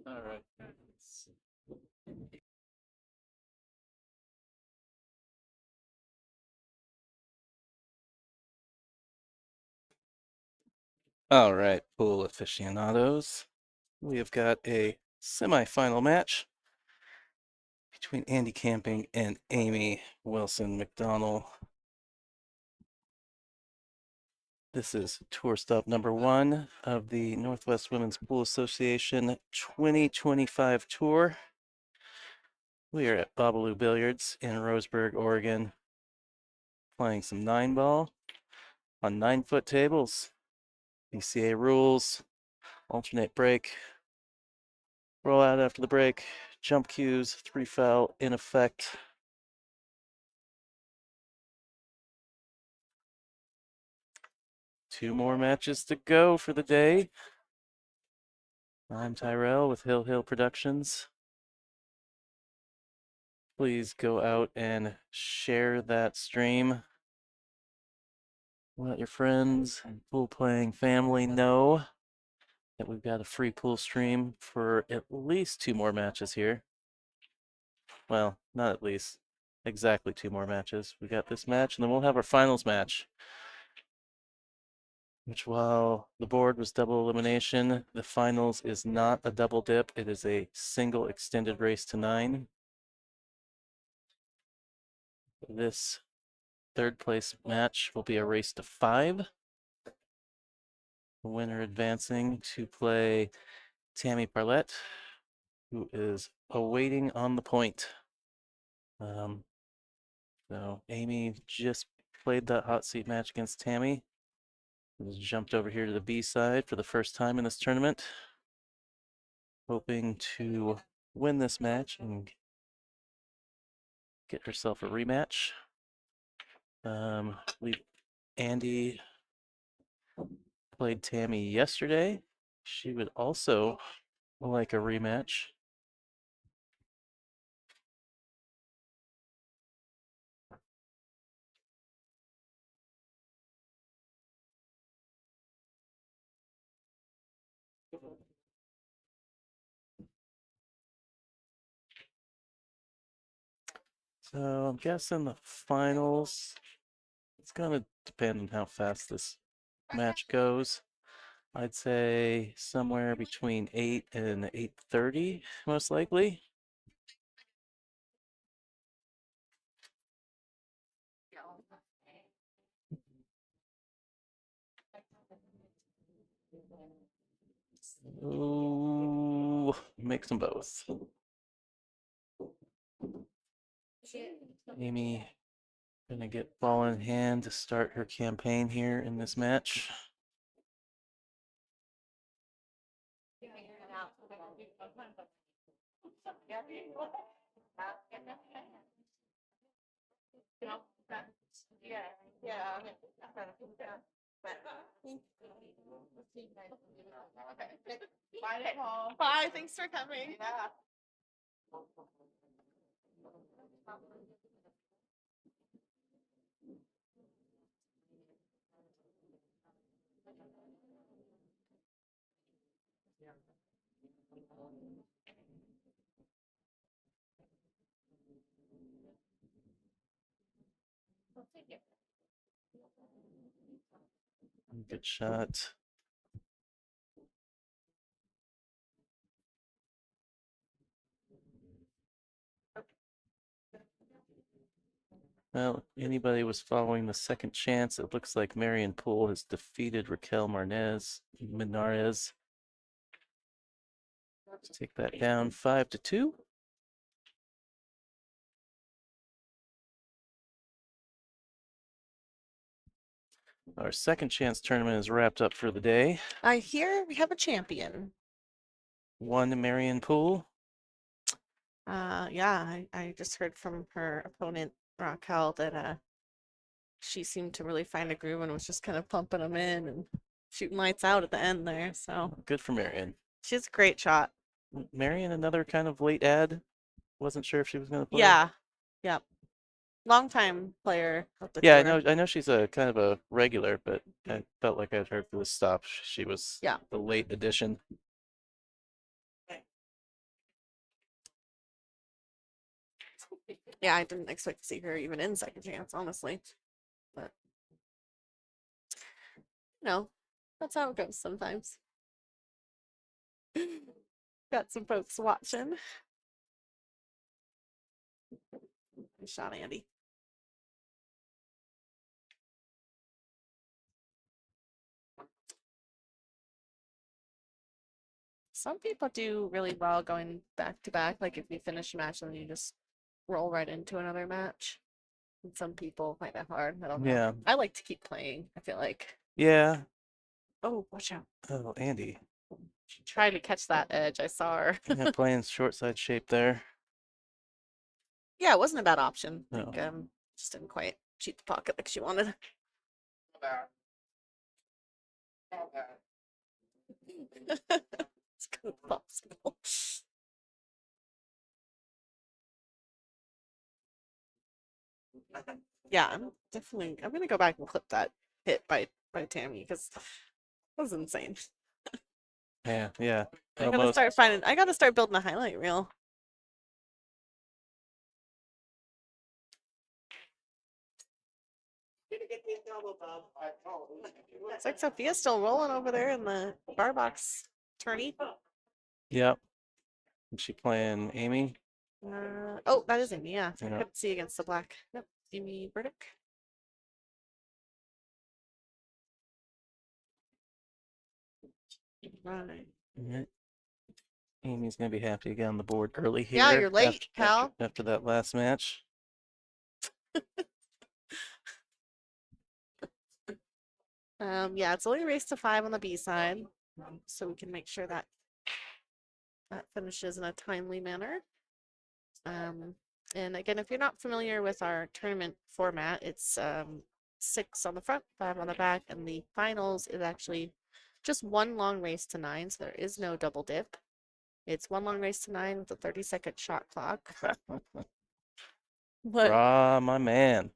All right. All right, pool aficionados. We have got a semifinal match between Andy Camping and Aimee Wilson-McDonnell. This is tour stop number 1 of the Northwest Women's Pool Association 2025 tour. We are at Bobalou Billiards in Roseburg, Oregon, playing some 9-ball on 9-foot tables. BCA rules, alternate break, roll out after the break, jump cues, 3 foul in effect. Two more matches to go for the day. I'm Tyrell with Hill Hill Productions. Please go out and share that stream. Let your friends and pool playing family know that we've got a free pool stream for at least 2 more matches here. Well, not at least, exactly 2 more matches. We got this match, and then we'll have our finals match, which, while the board was double elimination, the finals is not a double dip. It is a single extended race to 9. This third place match will be a race to 5. The winner advancing to play Tammy Parlett, who is awaiting on the point. So Aimee just played that hot seat match against Tammy. Has jumped over here to the B side for the first time in this tournament, hoping to win this match and get herself a rematch. Andy played Tammy yesterday. She would also like a rematch. So I'm guessing the finals, it's gonna depend on how fast this match goes. I'd say somewhere between 8 and 8:30, most likely. Ooh, mix them both. Aimee gonna get ball in hand to start her campaign here in this match. Bye, thanks for coming. Yeah. Good shot. Well, anybody was following the second chance, it looks like Marion Poole has defeated Raquel Minares. Let's take that down 5-2. Our second chance tournament is wrapped up for the day. I hear we have a champion. One Marion Poole. Yeah, I just heard from her opponent, Raquel, that she seemed to really find a groove and was just kind of pumping them in and shooting lights out at the end there. So Good for Marion. she's a great shot. Marion, another kind of late ad. Wasn't sure if she was going to play. Yeah, yep. Longtime player of the Yeah, tour. I know she's a kind of a regular, but I felt like I'd heard for the stop she was Yeah. the late addition. Yeah, I didn't expect to see her even in second chance, honestly. But that's how it goes sometimes. Got some folks watching. Nice shot, Andy. Some people do really well going back to back. Like if you finish a match and then you just roll right into another match. And some people find that hard. I don't know. Yeah. I like to keep playing, I feel like. Yeah. Oh, watch out. Oh, Andy. She tried to catch that edge. I saw her. Yeah, playing short side shape there. Yeah, it wasn't a bad option. No. Like, just didn't quite cheat the pocket like she wanted. It's kind of possible. Yeah, I'm gonna go back and clip that hit by Tammy because that was insane. Yeah, yeah. I gotta start building a highlight reel. It's like Sophia's still rolling over there in the bar box tourney. Yep. Is she playing Aimee? Oh, that is Aimee, yeah. I Yeah. couldn't see against the black. Yep, Aimee Burdick. Right. Right. Amy's gonna be happy to get on the board early here. Yeah, you're late, pal. After that last match. Yeah, it's only a race to 5 on the B side, so we can make sure that that finishes in a timely manner. And again, if you're not familiar with our tournament format, it's 6 on the front, 5 on the back, and the finals is actually just one long race to 9, so there is no double dip. It's one long race to 9 with a 30-second shot clock. What? Rah, my man.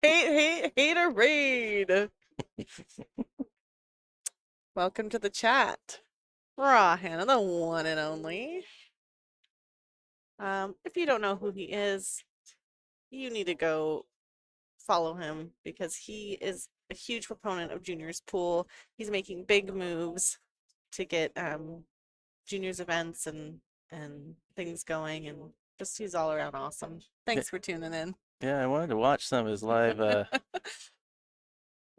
Hater raid. Welcome to the chat. Raw Hannah, the one and only. If you don't know who he is, you need to go follow him because he is a huge proponent of juniors pool. He's making big moves to get juniors events and things going, and just he's all around awesome. Thanks for tuning in. Yeah, I wanted to watch some of his live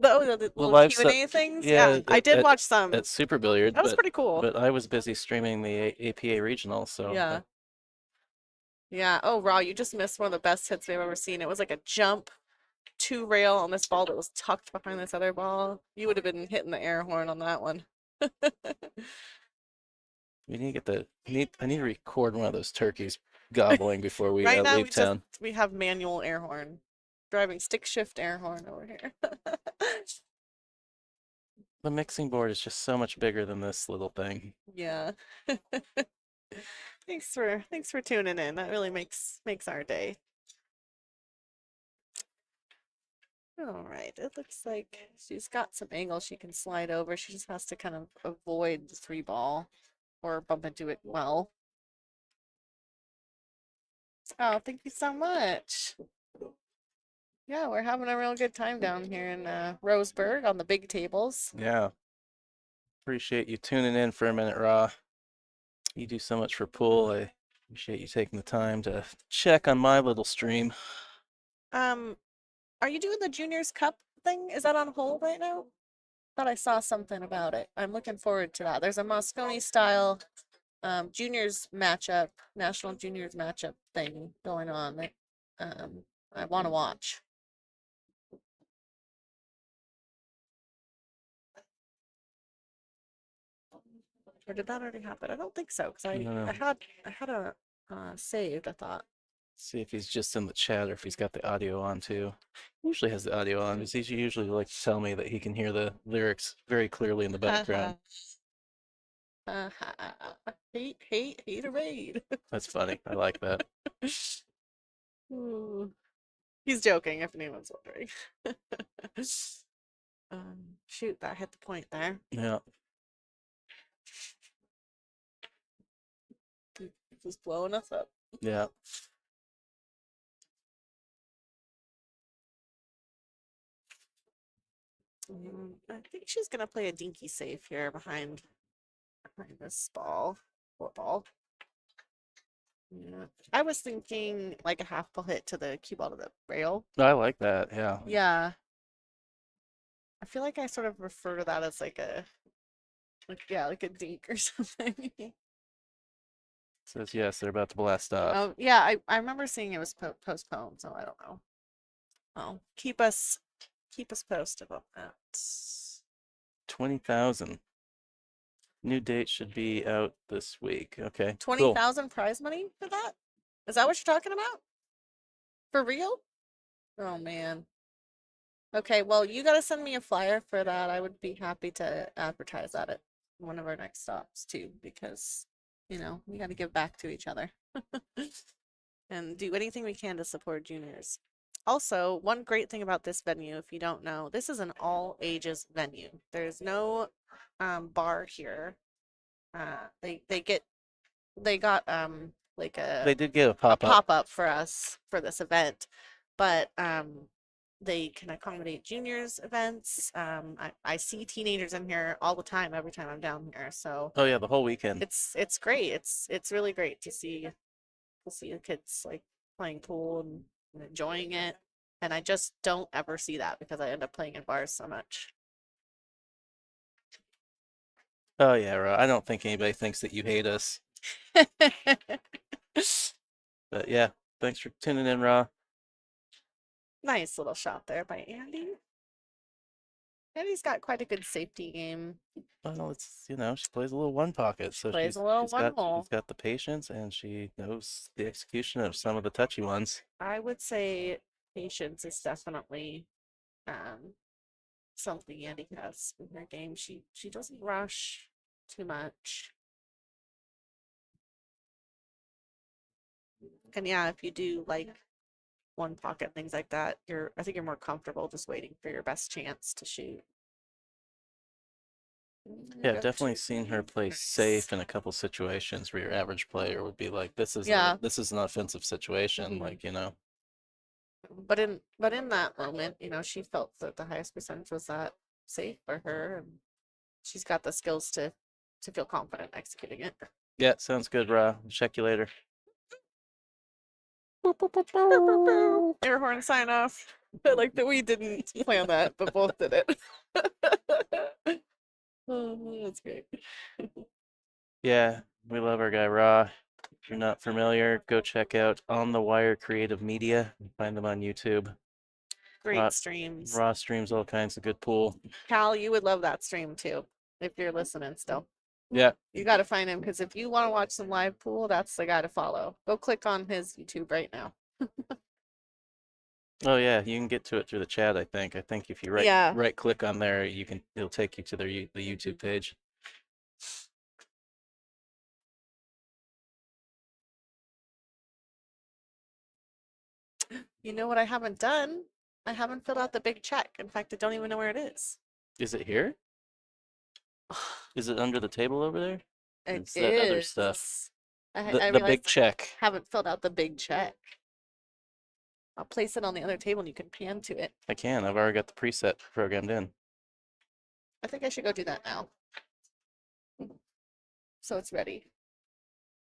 The little live Q&A things. Yeah, I did watch some. at Super Billiards. That was pretty cool. But I was busy streaming the APA regional, so yeah. Yeah. Oh, Raw, you just missed one of the best hits we've ever seen. It was like a jump 2 rail on this ball that was tucked behind this other ball. You would have been hitting the air horn on that one. we need to get I need to record one of those turkeys gobbling before we Right now, leave town. we have manual air horn. Driving stick shift air horn over here. The mixing board is just so much bigger than this little thing. Yeah. Thanks for tuning in. That really makes our day. All right, it looks like she's got some angle she can slide over. She just has to kind of avoid the 3 ball or bump into it well. Oh, thank you so much. Yeah, we're having a real good time down here in Roseburg on the big tables. Yeah. Appreciate you tuning in for a minute, Raw. You do so much for pool. I appreciate you taking the time to check on my little stream. Are you doing the Juniors Cup thing? Is that on hold right now? Thought I saw something about it. I'm looking forward to that. There's a Moscone style juniors matchup, national juniors matchup thing going on that I want to watch. Or did that already happen? I don't think so because I had a saved. I thought. See if he's just in the chat or if he's got the audio on too. He usually has the audio on because he usually likes to tell me that he can hear the lyrics very clearly in the background. Hate a raid. That's funny. I like that. He's joking if anyone's wondering. Shoot, that hit the point there. Yeah. Just blowing us up. Yeah. I think she's gonna play a dinky safe here behind this ball. Yeah. I was thinking like a half ball hit to the cue ball to the rail. I like that. Yeah. Yeah. I feel like I sort of refer to that as like a dink or something. Says yes, they're about to blast off. Oh yeah, I remember seeing it was postponed, so I don't know. Oh, keep us posted about that. 20,000. New date should be out this week. Okay, cool. 20,000 prize money for that? Is that what you're talking about? For real? Oh man. Okay, well, you gotta send me a flyer for that. I would be happy to advertise that at one of our next stops too, because, we gotta give back to each other and do anything we can to support juniors. Also, one great thing about this venue, if you don't know, this is an all ages venue. There's no bar here. They got like They did get a pop-up. pop-up for us for this event, but they can accommodate juniors events. I see teenagers in here all the time, every time I'm down here. So Oh yeah, the whole weekend. it's great. It's really great to see the kids like playing pool and enjoying it. And I just don't ever see that because I end up playing in bars so much. Oh yeah, I don't think anybody thinks that you hate us. But yeah, thanks for tuning in, Raw. Nice little shot there by Andy. Andy's got quite a good safety game. Well, it's she plays a little one pocket, so Plays a little one hole. she's got the patience and she knows the execution of some of the touchy ones. I would say patience is definitely something Andy has in her game. She doesn't rush too much. And yeah, if you do like one pocket things like that, I think you're more comfortable just waiting for your best chance to shoot. Yeah, I've definitely seen her play safe in a couple situations where your average player would be like, this is this is an offensive situation, like, But in that moment, she felt that the highest percentage was that safe for her, and she's got the skills to feel confident executing it. Yeah, sounds good, Ra. Check you later. Air horn sign off. I like that we didn't plan that, but both did it. Oh, that's great. Yeah, we love our guy Ra. If you're not familiar, go check out On the Wire Creative Media. Find them on YouTube. Great streams. Ra streams all kinds of good pool. Cal, you would love that stream too, if you're listening still. Yeah. You got to find him because if you want to watch some live pool, that's the guy to follow. Go click on his YouTube right now. Oh yeah, you can get to it through the chat, I think. I think if you right click on there, it'll take you to the YouTube page. You know what I haven't done? I haven't filled out the big check. In fact, I don't even know where it is. Is it here? Is it under the table over there? It's that other stuff. The big check. Haven't filled out the big check. I'll place it on the other table and you can pan to it. I can. I've already got the preset programmed in. I think I should go do that now. So it's ready.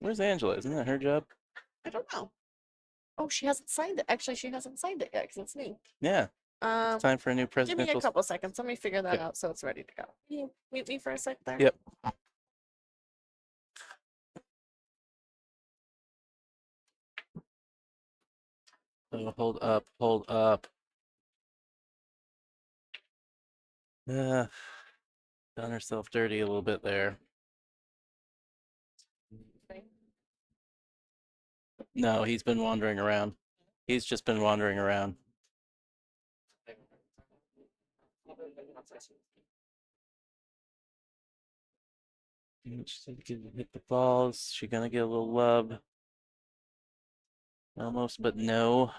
Where's Angela? Isn't that her job? I don't know. Oh, she hasn't signed it. Actually, she hasn't signed it yet because it's new. Yeah. It's time for a new presidential. Give me a couple seconds. Let me figure that out so it's ready to go. Can you mute me for a sec there? Yep. Oh, hold up, hold up. Done herself dirty a little bit there. No, he's been wandering around. He's just been wandering around. Hit the balls. She gonna get a little love. Almost, but no.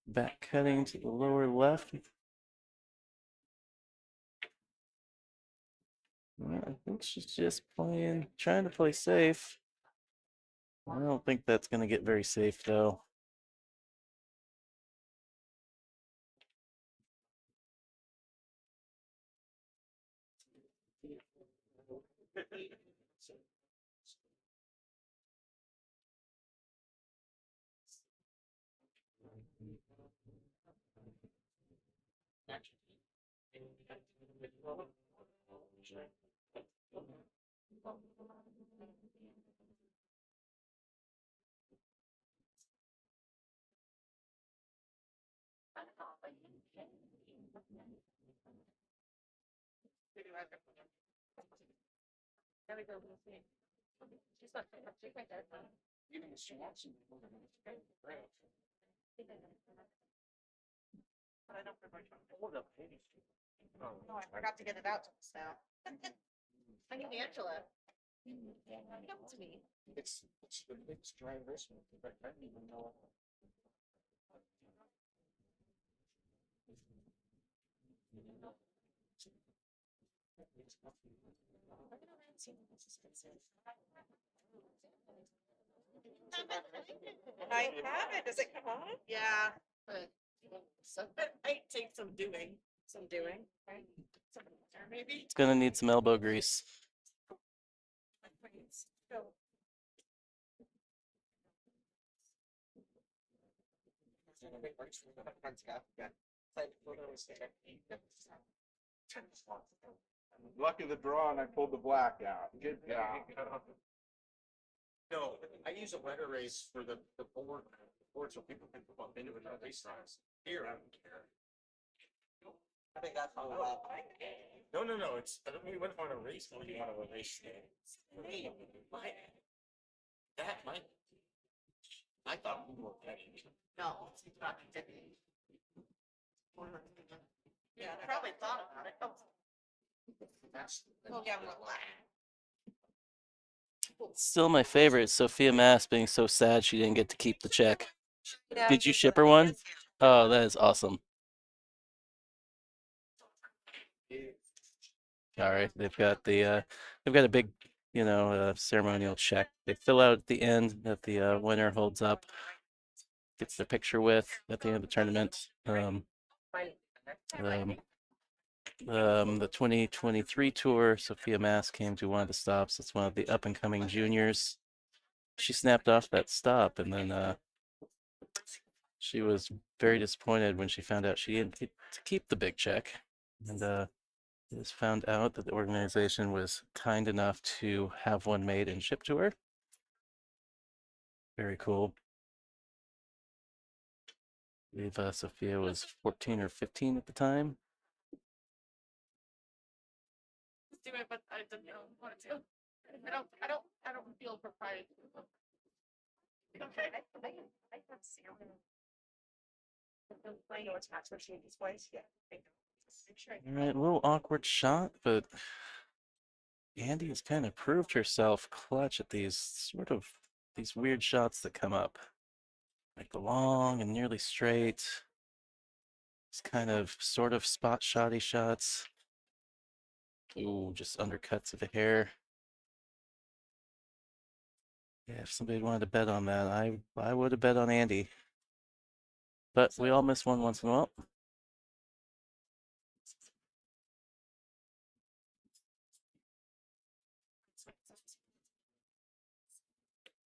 Back cutting to the lower left. I think she's just trying to play safe. I don't think that's going to get very safe, though. Oh, I forgot to get it out just now. I need Angela. Come to me. It's the biggest dry erasement. I didn't even know. I have it. Does it come on? Yeah, but it might take some doing. Some doing, right? Maybe. It's going to need some elbow grease. Luck of the draw, and I pulled the black out. Good job. No, I use a letter race for the board so people can bump into it on race times. Here, I don't care. I think that's how No. It's we went on a race. We went on a race. That might. I thought we were petty. No, it's not. Yeah, I probably thought about it. We'll give him a laugh. Still my favorite, Sophia Mass being so sad she didn't get to keep the check. Did you ship her one? Oh, that is awesome. All right, they've got a big, ceremonial check. They fill out at the end that the winner holds up, gets their picture with at the end of the tournament. The 2023 tour, Sophia Mass came to one of the stops. It's one of the up and coming juniors. She snapped off that stop, and then she was very disappointed when she found out she didn't get to keep the big check. And just found out that the organization was kind enough to have one made and shipped to her. Very cool. I believe Sophia was 14 or 15 at the time. Let's do it, but I don't want to. I don't feel proprietary. Okay. I have Sarah. I know it's not what she displays. Yeah. All right, a little awkward shot, but Andy has kind of proved herself clutch at these weird shots that come up. Like the long and nearly straight. It's kind of sort of spot shotty shots. Ooh, just undercuts of the hair. Yeah, if somebody wanted to bet on that, I would have bet on Andy. But we all miss one once in a while.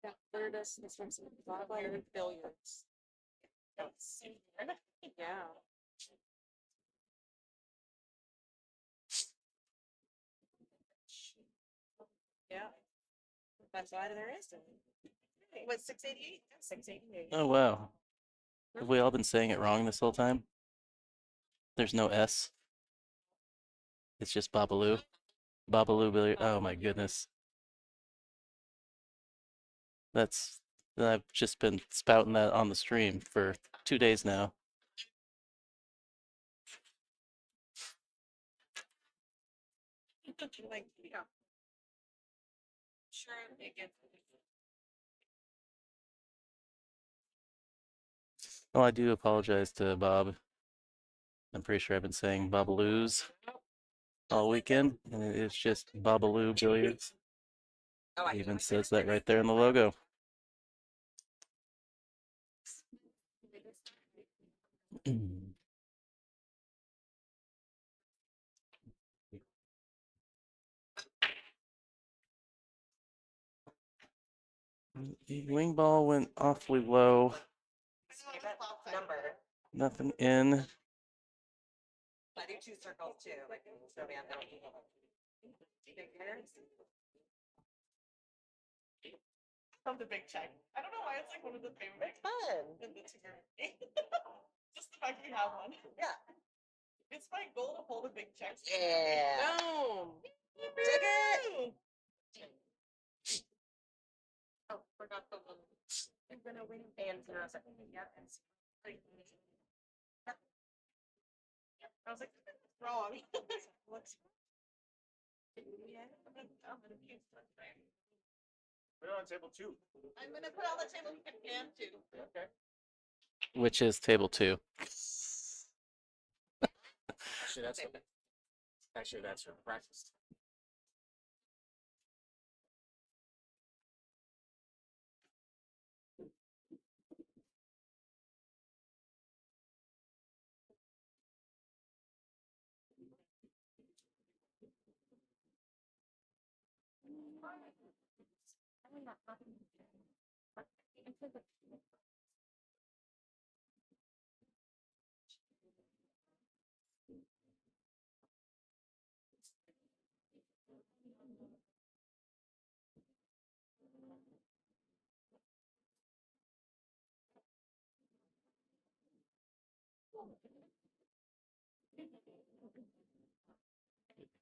That third is this one's billiards. Yeah. Yeah. That's why there is. What's 688? 688. Oh wow. Have we all been saying it wrong this whole time? There's no S. It's just Bobalou. Bobalou Billiard. Oh my goodness. I've just been spouting that on the stream for 2 days now. Like, yeah. Sure, it gets. Oh, I do apologize to Bob. I'm pretty sure I've been saying Bobaloo's all weekend, and it is just Bobaloo Billiards. It even says that right there in the logo. The wing ball went awfully low. Number. Nothing in. I do 2 circles too. So man, From the big check. I don't know why it's like one of the favorite fun. in the tour. Just the fact we have one. Yeah. It's my goal to hold a big check. Yeah. Boom. Dig it. Oh, forgot the one. I'm gonna win and 0 second. Yeah. I was like, wrong. What's yeah, I'm gonna use that thing. Put it on table 2. I'm gonna put on the table you can pan to. Okay. Which is table 2. Actually, that's for practice.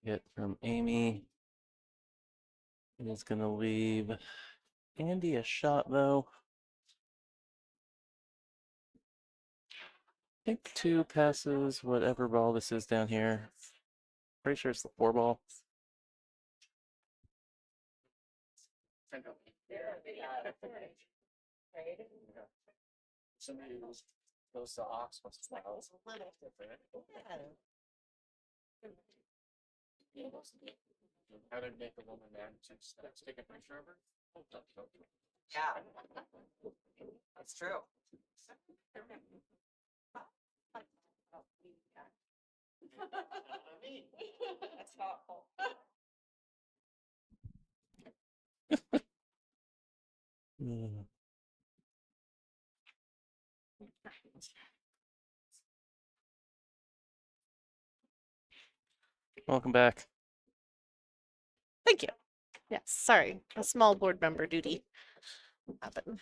Hit from Aimee. It is going to leave Andy a shot, though. I think 2 passes whatever ball this is down here. Pretty sure it's the 4 ball. Somebody who goes to Ox must have a little different. How to make a woman mad to take a picture of her? Yeah. That's true. That's thoughtful. Mm. Welcome back. Thank you. Yes, sorry. A small board member duty happened.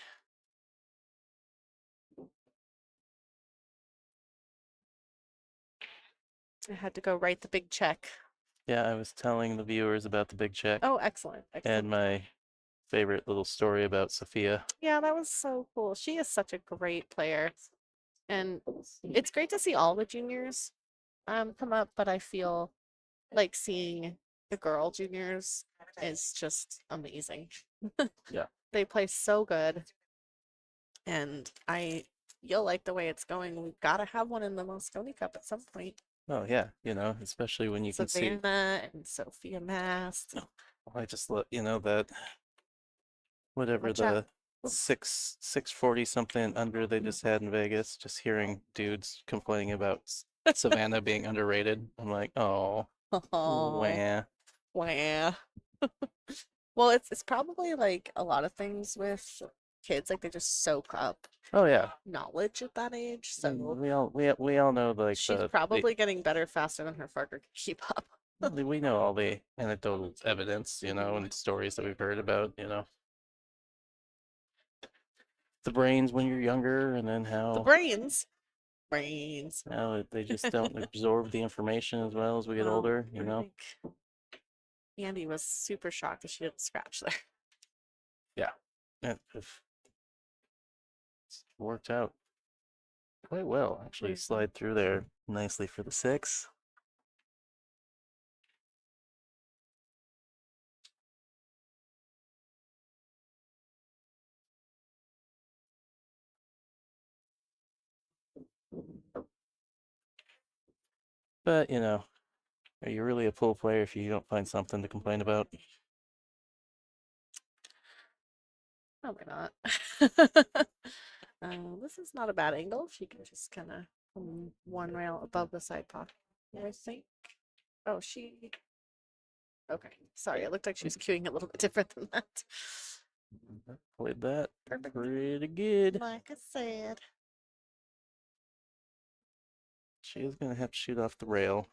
I had to go write the big check. Yeah, I was telling the viewers about the big check Oh, excellent. Excellent. and my favorite little story about Sophia. Yeah, that was so cool. She is such a great player. And it's great to see all the juniors come up, but I feel like seeing the girl juniors is just amazing. Yeah. They play so good. And you'll like the way it's going. We've got to have one in the Moscone Cup at some point. Oh yeah, especially when you can see. Savannah and Sophia Mast. I just let that whatever Watch the out. 640 something under they just had in Vegas. Just hearing dudes complaining about Savannah being underrated. I'm like, oh, wah. Wah. Well, it's probably like a lot of things with kids, like they just soak up Oh yeah. knowledge at that age. So We all know like she's probably getting better faster than her father can keep up. we know all the anecdotal evidence, and stories that we've heard about, the brains when you're younger, and then The how brains. now they just don't absorb the information as well as we get Well, older, I think Andy was super shocked that she didn't scratch there. Yeah, it worked out quite well. Actually, slide through there nicely for the 6. But, are you really a pool player if you don't find something to complain about? Probably not. This is not a bad angle. She can just kind of come one rail above the side pocket, I think. Oh, she. Okay, sorry. It looked like she was cueing a little bit different than that. Played that Perfect. pretty good. Like I said. She is going to have to shoot off the rail.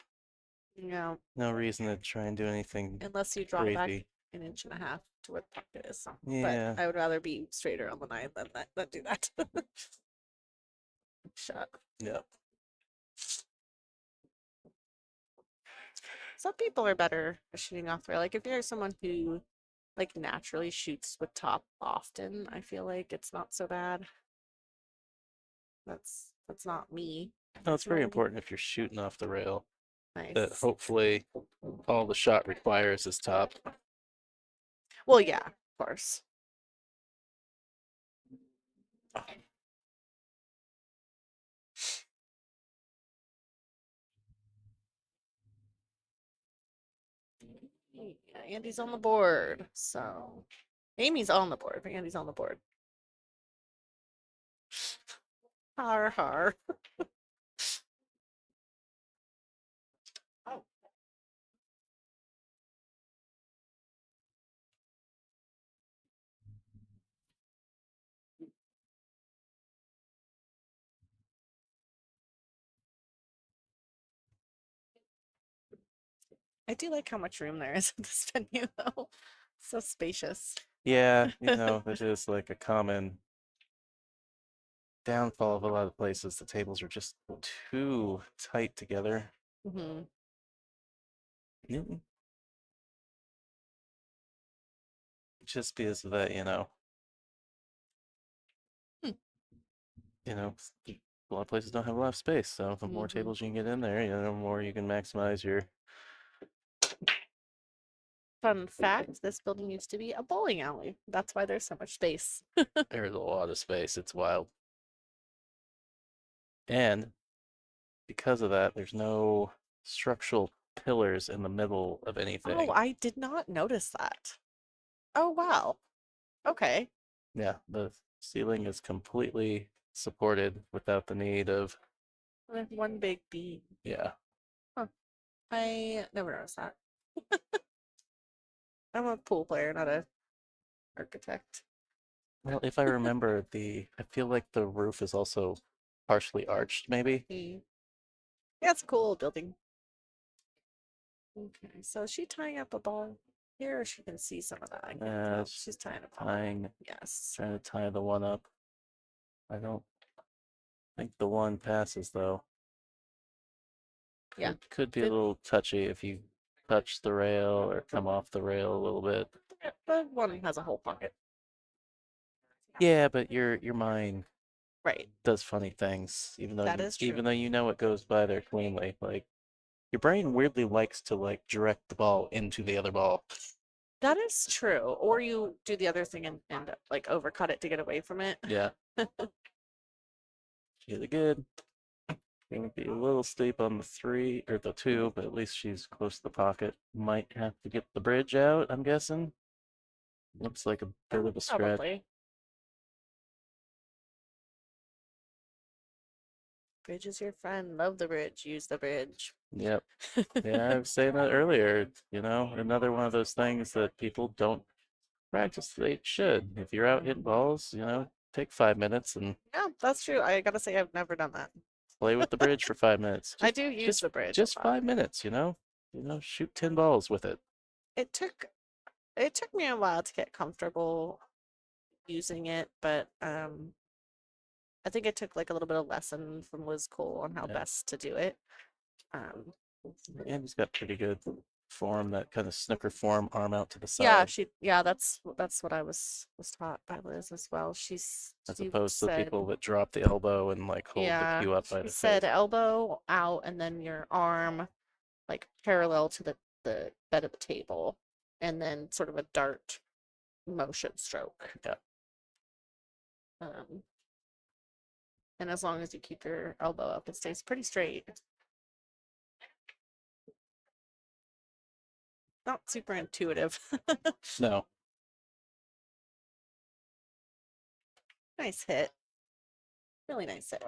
No, No reason to try and do anything unless you draw back crazy. an inch and a half to where the pocket is. Yeah. But I would rather be straighter on the 9 than do that. Shut. Yep. Some people are better at shooting off the rail. Like if you're someone who like naturally shoots with top often, I feel like it's not so bad. That's not me. No, it's very personally. important if you're shooting off the rail that Nice. hopefully all the shot requires is top. Well, yeah, of course. Yeah, Andy's on the board. So Amy's on the board, but Andy's on the board. Har har. Oh. I do like how much room there is in this venue, though. So spacious. Yeah, it is like a common downfall of a lot of places. The tables are just too tight together. Hmm. Mm. Just because of that, Hmm. A lot of places don't have a lot of space. So the more Mhm. tables you can get in there, the more you can maximize your. Fun fact, this building used to be a bowling alley. That's why there's so much space. There's a lot of space. It's wild. And because of that, there's no structural pillars in the middle of anything. Oh, I did not notice that. Oh, wow. Okay. Yeah, the ceiling is completely supported without the need of. I have one big beam. Yeah. I never noticed that. I'm a pool player, not a architect. Well, if I remember, I feel like the roof is also partially arched, maybe. Hmm. Yeah, it's a cool building. Okay, so is she tying up a ball here, or she can see some of that? I can't tell. She's tying a ball. Tying, Yes. trying to tie the one up. I don't think the one passes though. Yeah. Could be a Good. little touchy if you touch the rail or come off the rail a little bit. The one has a whole pocket. Yeah, but your mind Right. does funny things, even though That is true. even though you know it goes by there cleanly. Like your brain weirdly likes to like direct the ball into the other ball. That is true. Or you do the other thing and like overcut it to get away from it. Yeah. Really good. Gonna be a little steep on the 3 or the 2, but at least she's close to the pocket. Might have to get the bridge out, I'm guessing. Looks like a bit of a scratch. Probably. Bridge is your friend. Love the bridge. Use the bridge. Yep. Yeah, I was saying that earlier. Another one of those things that people don't practice. They should. If you're out hitting balls, take 5 minutes and Yeah, that's true. I gotta say, I've never done that. play with the bridge for 5 minutes. I do use just, the bridge. Just 5 minutes, shoot 10 balls with it. It took me a while to get comfortable using it, but I think it took like a little bit of lesson from Liz Cole on how Yeah. best to do it. Um, And he's got pretty good form, that kind of snooker form, arm out to the yeah, side. that's what I was taught by Liz as well. She As opposed to said, people that drop the elbow and like hold the cue up by she the said face. elbow out and then your arm like parallel to the bed of the table, and then sort of a dart motion stroke. Yeah. And as long as you keep your elbow up, it stays pretty straight. not super intuitive. No. Nice hit. Really nice hit.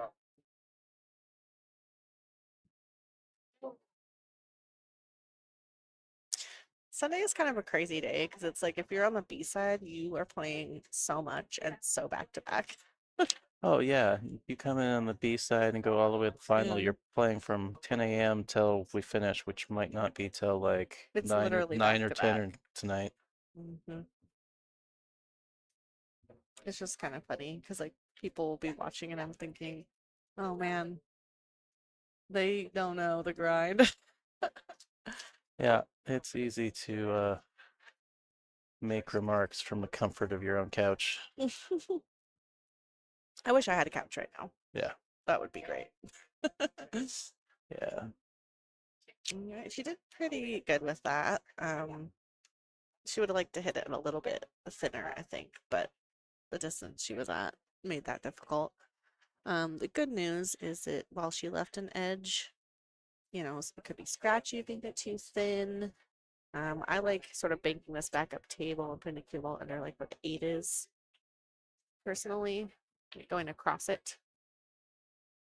Sunday is kind of a crazy day because it's like if you're on the B side, you are playing so much and so back to back. Oh yeah, you come in on the B side and go all the way to the final. Yeah. You're playing from 10 a.m. till we finish, which might not be till like It's 9 or literally 9 back or to 10 back. or tonight. Hmm. It's just kind of funny because like people will be watching and I'm thinking, oh man, they don't know the grind. Yeah, it's easy to make remarks from the comfort of your own couch. I wish I had a couch right now. Yeah. That would be great. Yeah. Yeah, she did pretty good with that. She would have liked to hit it a little bit thinner, I think, but the distance she was at made that difficult. The good news is that while she left an edge, you know, it could be scratchy if you get too thin. I like sort of banking this back up table and putting the cue ball under like what the 8 is, personally, like going across it.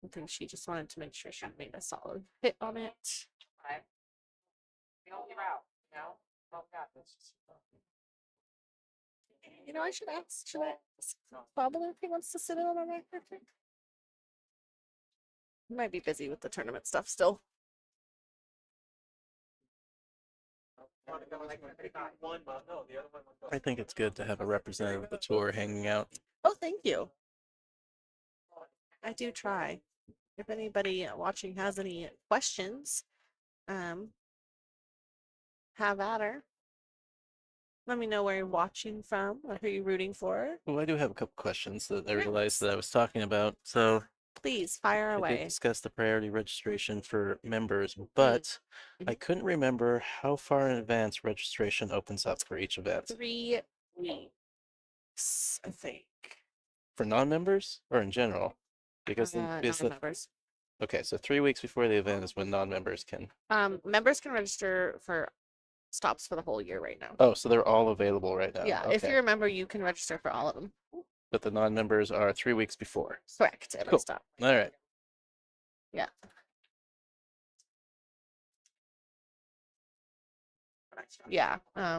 I think she just wanted to make sure she made a solid hit on it. You know, I should ask Bobalou if he wants to sit in on our record. He might be busy with the tournament stuff still. I think it's good to have a representative of the tour hanging out. Oh, thank you. I do try. If anybody watching has any questions, have at her. Let me know where you're watching from or who you're rooting for. Well, I do have a couple questions that I Yes. realized that I was talking about. So Please fire I did away. discuss the priority registration for members, but I couldn't remember how far in advance registration opens up for each event. 3 weeks, I think. For non-members or in general? Because Non-members. okay, so 3 weeks before the event is when non-members can. Members can register for stops for the whole year right now. Oh, so they're all available right now. Yeah, if Okay. you're a member, you can register for all of them. But the non-members are 3 weeks before. Correct. Every Cool. stop. All right. Yeah. Yeah.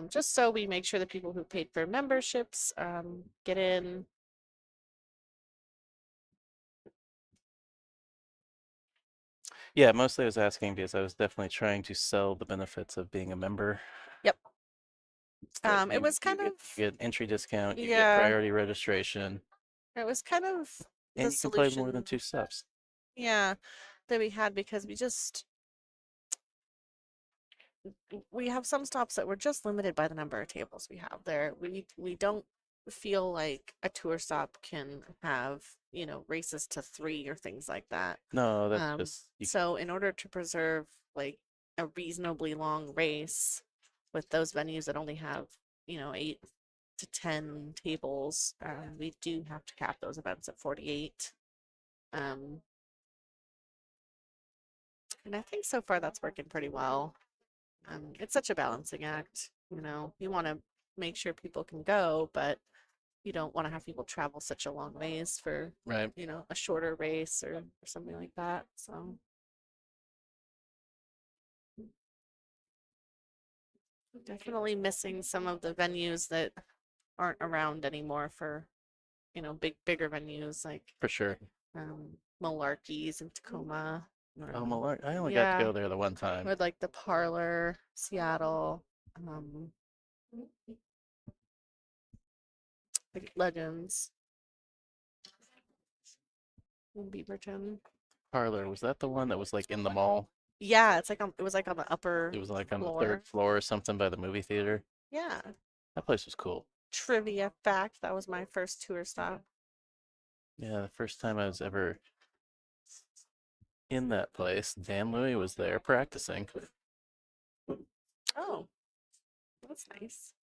Just so we make sure the people who paid for memberships get in. Yeah, mostly I was asking because I was definitely trying to sell the benefits of being a member. Yep. That It was kind you of get entry discount, you get yeah. priority registration, It was kind of and the you can play more solution. than 2 steps. Yeah, that we had because we have some stops that were just limited by the number of tables we have there. We don't feel like a tour stop can have, you know, races to 3 or things like that. No, that's just So in order to preserve like a reasonably long race with those venues that only have, you know, 8 to 10 tables, we do have to cap those events at 48. And I think so far that's working pretty well. It's such a balancing act, you know. You want to make sure people can go, but you don't want to have people travel such a long ways for, right. you know, a shorter race or something like that. So definitely missing some of the venues that aren't around anymore for, you know, bigger venues like For sure. Malarkey's in Tacoma. Oh, Malart. I only got Yeah. to go there the one time. Or like the Parlor, Seattle, like Legends in Beaverton. Parlor, was that the one that was like in the mall? Yeah, it's like it was like on the upper It was like on floor. the 3rd floor or something by the movie theater. Yeah. That place was cool. Trivia fact, that was my first tour stop. Yeah, the first time I was ever in that place, Dan Louis was there practicing. Oh, that's nice.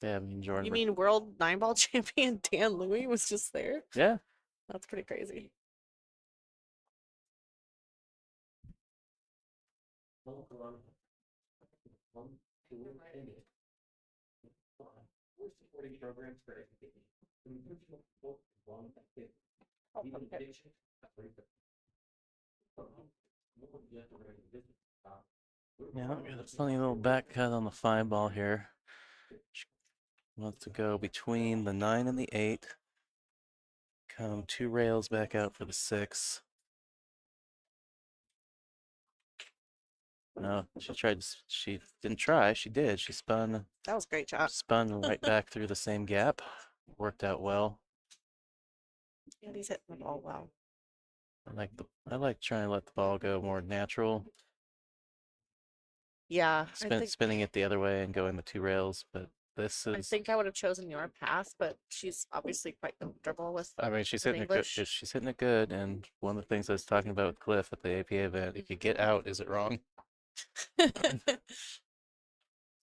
Yeah, me and Jordan. You mean world 9-ball champion Dan Louis was just there? Yeah. That's pretty crazy. Yeah, got a funny little back cut on the 5 ball here. She wants to go between the 9 and the 8. Come 2 rails back out for the 6. No, she didn't try, she did. She spun That was a great job. right back through the same gap. Worked out well. And he's hitting the ball well. I like trying to let the ball go more natural. Yeah, I think Spinning it the other way and going the 2 rails, but this I is think I would have chosen your path, but she's obviously quite comfortable with I mean, she's with hitting it good. English. She's hitting it good, and one of the things I was talking about with Cliff at the APA event, if you get out, is it wrong?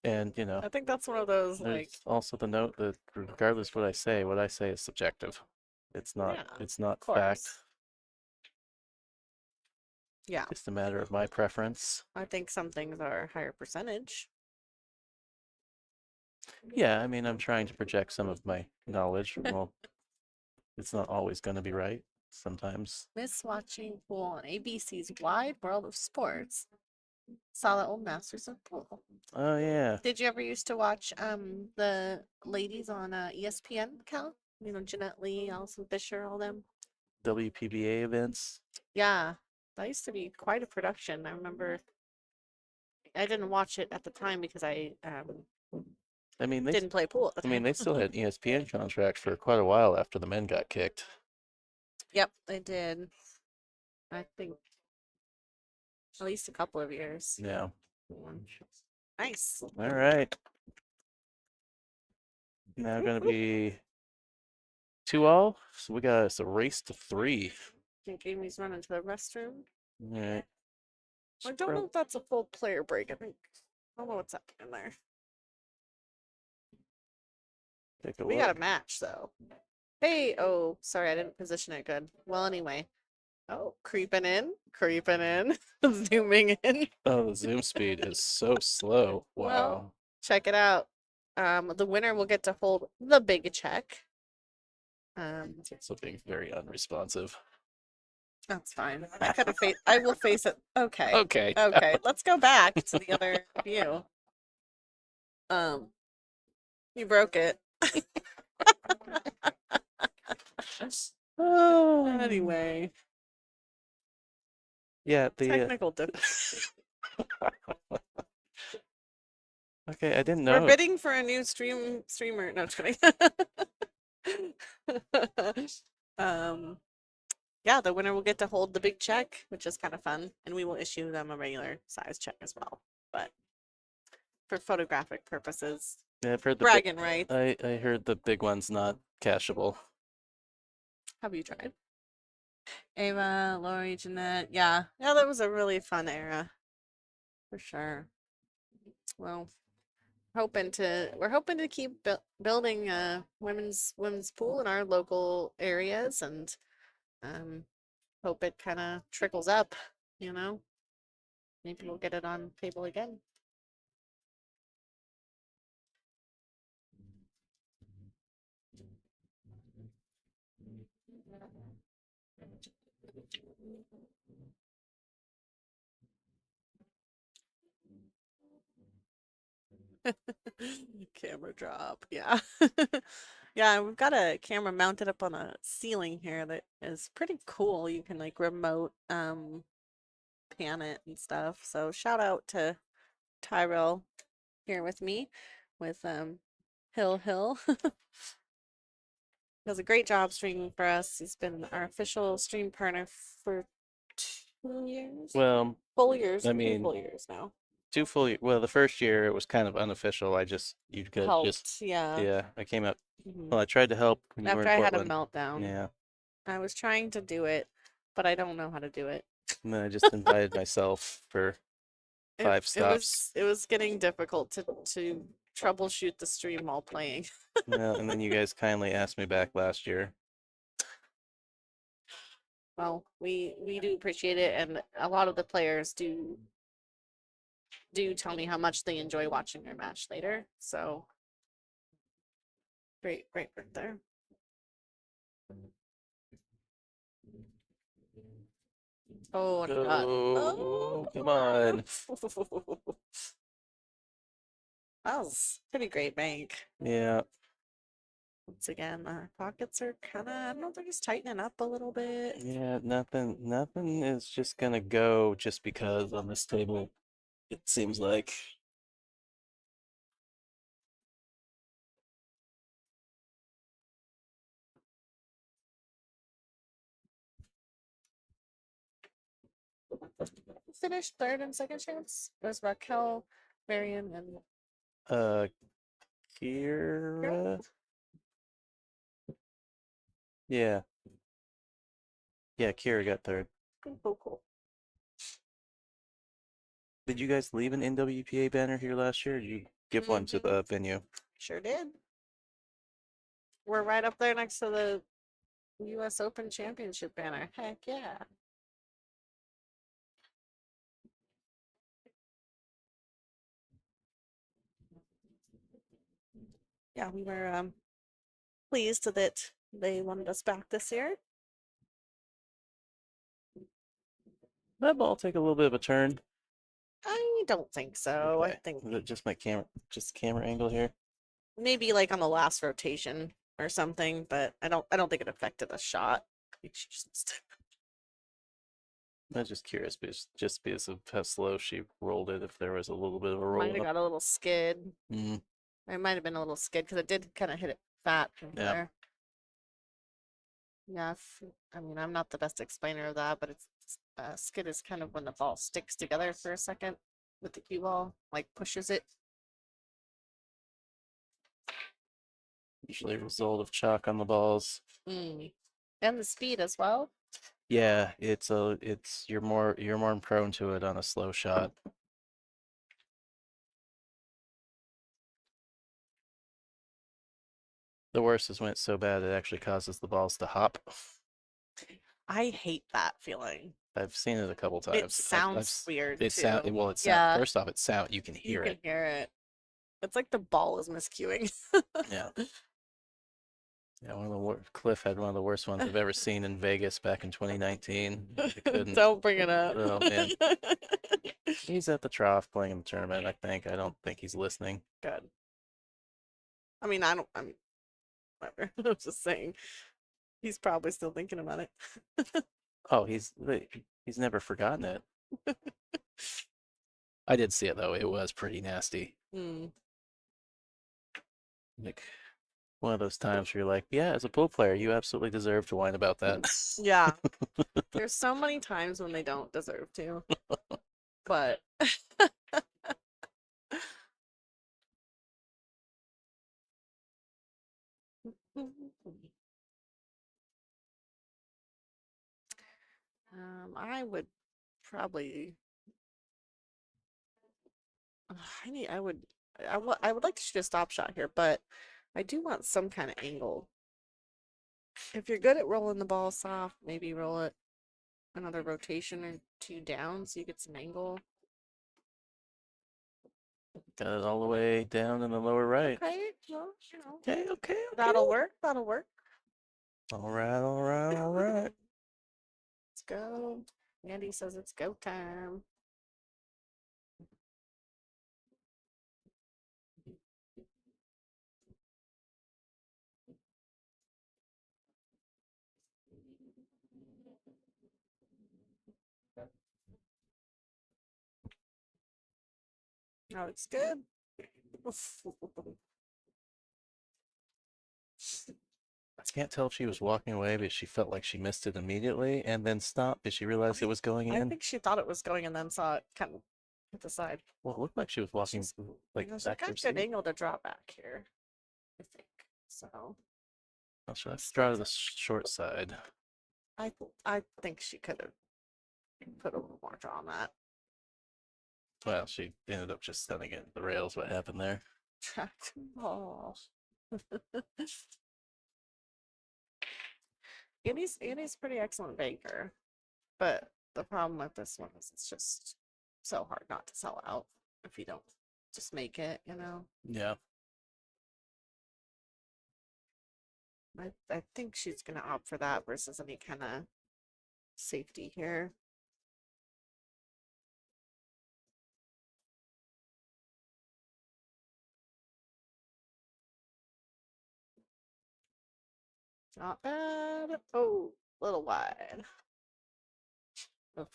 And I think that's one of those there's like also the note that regardless what I say is subjective. It's not. Yeah, It's not of fact. course. Yeah, Just a matter of my preference. I think some things are a higher percentage. Yeah, I mean, I'm trying to project some of my knowledge. Well, it's not always going to be right. Sometimes. Miss watching pool on ABC's Wide World of Sports. Saw the old Masters of Pool. Oh yeah. Did you ever used to watch the ladies on ESPN, Cal? You know, Jeanette Lee, Allison Fisher, all them. WPBA events. Yeah, that used to be quite a production. I remember I didn't watch it at the time because I I mean, didn't play pool at the I mean, time. they still had ESPN contract for quite a while after the men got kicked. Yep, they did. I think at least a couple of years. Yeah. Nice. All right. Now going to be 2-all. So we got us a race to 3. I think Amy's running to the restroom. All right. I don't know if that's a full player break. I don't know what's happening there. Take a We look. got a match though. Hey, oh, sorry, I didn't position it good. Well, anyway. Oh, creeping in, zooming in. Oh, the zoom speed is so slow. Wow. Well, check it out. The winner will get to hold the big check. It's also being very unresponsive. That's fine. I could have I will face it. Okay. Okay. Okay. Let's go back to the other view. You broke it. Anyway, Yeah, the technical difficulty. okay, I didn't We're know. bidding for a new streamer. No, just kidding. Yeah, the winner will get to hold the big check, which is kind of fun, and we will issue them a regular size check as well. But for photographic purposes, Yeah, I've heard bragging rights. I heard the big one's not cashable. Have you tried? Ava, Lori, Jeanette. Yeah, that was a really fun era, for sure. Well, we're hoping to keep building a women's pool in our local areas, and hope it kind of trickles up. You know, maybe we'll get it on table again. Camera drop. Yeah. Yeah, we've got a camera mounted up on a ceiling here that is pretty cool. You can like remote pan it and stuff. So shout out to Tyrell here with me with Hill. Does a great job streaming for us. He's been our official stream partner for 2 years. Well, Full years. I 2 mean, full years now. 2 full well, the first year it was kind of unofficial. You could Helped, yeah. yeah, I came up. Mhm. Well, I tried to help when you were After in I had a Portland. meltdown. Yeah, I was trying to do it, but I don't know how to do it. and then I just invited myself for 5 stops. It was getting difficult to troubleshoot the stream while playing. Well, and then you guys kindly asked me back last year. Well, we do appreciate it, and a lot of the players do do tell me how much they enjoy watching their match later. So great work there. Oh, what a shot. Oh, come on. That was pretty great bank. Yeah. Once again, our pockets are kind of, I don't know, they're just tightening up a little bit. Yeah, nothing is just gonna go just because on this table, it seems like. Finished third and second chance. There's Raquel, Marion, and Uh, Kira? Yeah. Yeah, Kira got third. Cool. Did you guys leave an NWPA banner here last year? Or did you give one to the venue? Sure did. We're right up there next to the US Open Championship banner. Heck yeah. Yeah, we were pleased that they wanted us back this year. That ball take a little bit of a turn. I don't think so. I Okay. think Is it just my camera, just the camera angle here? maybe like on the last rotation or something, but I don't think it affected the shot. She just missed it. I was just curious, because of how slow she rolled it, if there was a little bit of a Might roll have up. got a little skid. Mm, It might have been a little skid because it did kind of hit it fat from Yeah. there. Yeah, I mean, I'm not the best explainer of that, but it's skid is kind of when the ball sticks together for a second with the cue ball, like pushes it. usually a result of chalk on the balls. Mm. And the speed as well. Yeah, you're more prone to it on a slow shot. The worst is when it's so bad it actually causes the balls to hop. I hate that feeling. I've seen it a couple times. It sounds weird It too. sound well. It sound Yeah. First off, it sound you can hear You it. can hear it. It's like the ball is miscuing. Yeah. Yeah, Cliff had one of the worst ones I've ever seen in Vegas back in 2019. I couldn't. Don't bring it up. Oh man, he's at the trough playing in the tournament. I don't think he's listening. Good. I mean, whatever. I'm just saying. He's probably still thinking about it. Oh, he's never forgotten it. I did see it though. It was pretty nasty. Mm. Like one of those times where you're like, yeah, as a pool player, you absolutely deserve to whine about that. Yeah. There's so many times when they don't deserve to. But I would probably I would like to shoot a stop shot here, but I do want some kind of angle. If you're good at rolling the ball soft, maybe roll it another rotation or two down so you get some angle. Got it all the way down in the lower right. Okay, well, Okay. that'll work. That'll work. All right. Let's go. Andy says it's go time. Oh, it's good. I can't tell if she was walking away, but she felt like she missed it immediately and then stopped because she realized it was going I in. think she thought it was going and then saw it kind of hit the side. Well, it looked like she was walking like There's back a to her good seat. angle to draw back here, I think. So Oh, should I draw to the short side? I think she could have put a little more draw on that. Well, she ended up just sending it the rails. What happened there? Tracked ball. Annie's pretty excellent banker, but the problem with this one is it's just so hard not to sell out. if you don't just make it, you know. Yeah. I think she's gonna opt for that versus any kind of safety here. Not bad. Oh, a little wide. Oof.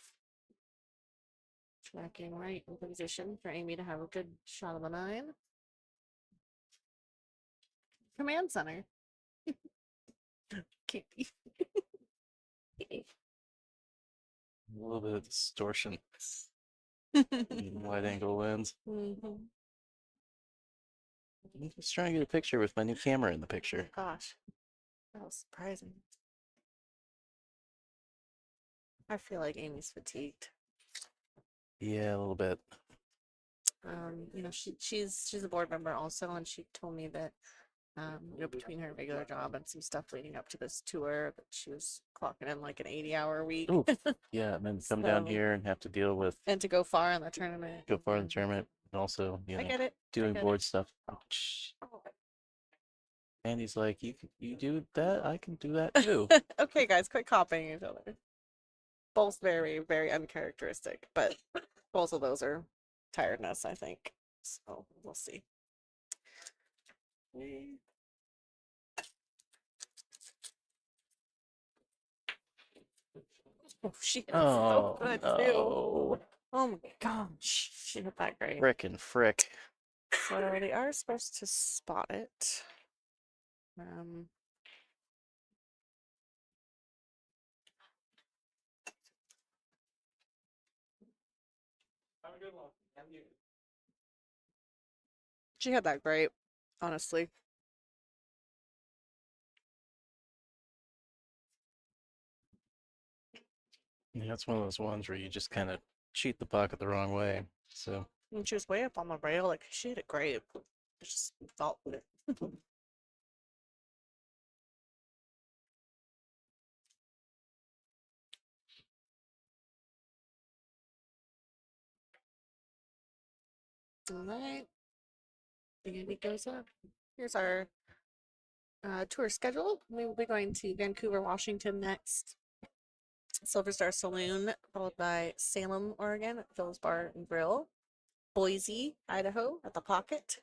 Tracking right in position for Aimee to have a good shot of the 9. Command center. Can't be. A little bit of distortion. Wide angle lens. Mhm. I'm just trying to get a picture with my new camera in the picture. Oh, gosh, that was surprising. I feel like Amy's fatigued. Yeah, a little bit. You know, she's a board member also, and she told me that you know, between her regular job and some stuff leading up to this tour, that she was clocking in like an 80-hour week. Ooh, yeah, and then come down So- here and have to deal with And to go far in the tournament. go far in the tournament and also, you I know, get it. doing get board stuff. Ouch. And he's like, you do that, I can do that too. Okay, guys, quit copying each other. Both very, very uncharacteristic, but both of those are tiredness, I think. So we'll see. Oh, she hit so Oh good too. no. Oh my gosh, she hit that great. Frickin' frick. So they are supposed to spot it. Have a good one. She had that great, honestly. Yeah, it's one of those ones where you just kind of cheat the pocket the wrong way. So And she was way up on the rail, like she hit it great. I just thought it. All right. Andy goes up. Here's our tour schedule. We will be going to Vancouver, Washington next. Silver Star Saloon, followed by Salem, Oregon, at Phil's Bar and Grill. Boise, Idaho, at the Pocket.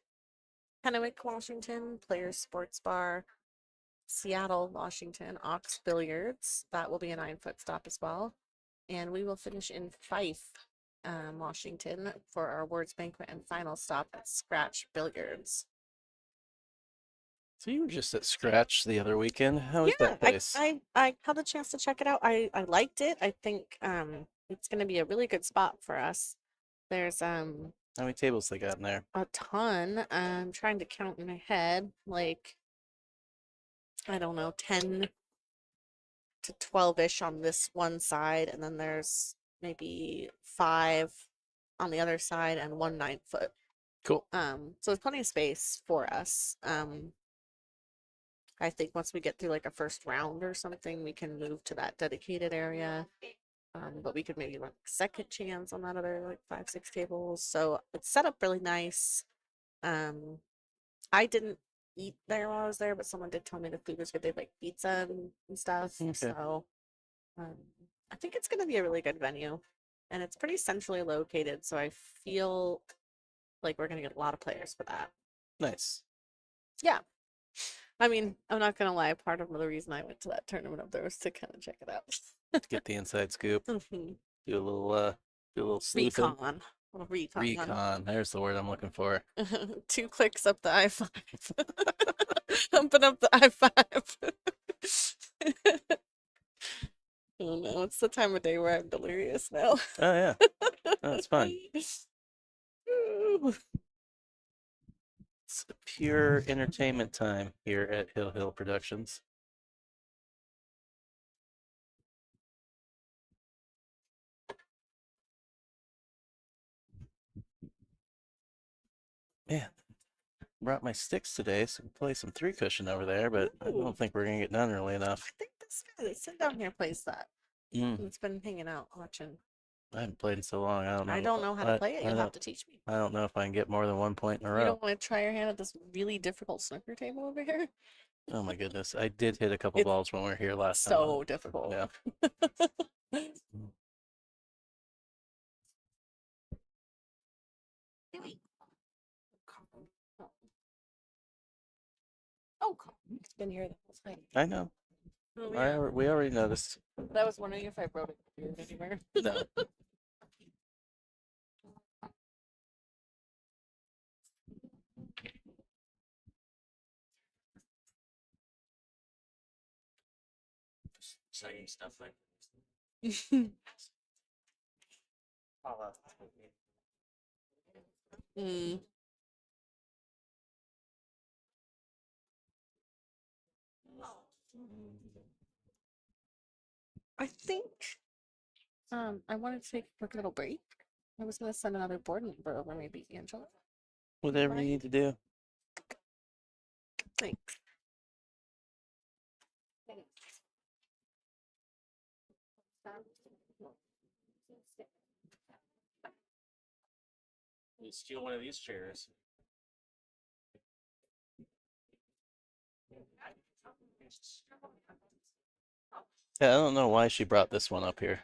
Kennewick, Washington, Players Sports Bar. Seattle, Washington, Ox Billiards. That will be a 9-foot stop as well. And we will finish in Fife, Washington, for our awards banquet and final stop at Scratch Billiards. So you were just at Scratch the other weekend. How was that place? I had the chance to check it out. I liked it. I think it's gonna be a really good spot for us. There's How many tables they got in there? a ton. I'm trying to count in my head, like I don't know, 10 to 12-ish on this one side, and then there's maybe 5 on the other side and one 9-foot. Cool. So there's plenty of space for us. I think once we get through like a first round or something, we can move to that dedicated area. But we could maybe like second chance on that other like 5-6 tables. So it's set up really nice. I didn't eat there while I was there, but someone did tell me the food was good. They have like pizza and stuff. Okay. So I think it's gonna be a really good venue. And it's pretty centrally located, so I feel like we're gonna get a lot of players for that. Nice. Yeah. I mean, I'm not gonna lie, part of the reason I went to that tournament up there was to kind of check it out. Get the inside scoop. Mhm. Do a little sleuthing. Recon. A little recon. Recon. There's the word I'm looking for. 2 clicks up the I-5. Humping up the I-5. Oh no, it's the time of day where I'm delirious now. Oh yeah. Oh, that's fun. Ooh. It's pure entertainment time here at Hill Hill Productions. Man, brought my sticks today, so we can play some 3-cushion over there, but I Ooh. don't think we're gonna get done early enough. I think this guy that sit down here plays that. Mm. It's been hanging out watching. I haven't played in so long. I don't know. I don't know how to play it. You'll have to teach me. I don't know if I can get more than 1 point in a You row. don't want to try your hand at this really difficult snooker table over here? Oh my goodness. I did hit a couple It's balls when we were here last time. So difficult. Yeah. Oh, it's been here the whole time. I know. Oh, yeah. We already noticed. But I was wondering if I wrote it here anywhere. No. Saying stuff like. Mm. I think I wanted to take a quick little break. I was gonna send another board member over, maybe Angela. Whatever you need to do. Thanks. You steal one of these chairs. Yeah, I don't know why she brought this one up here.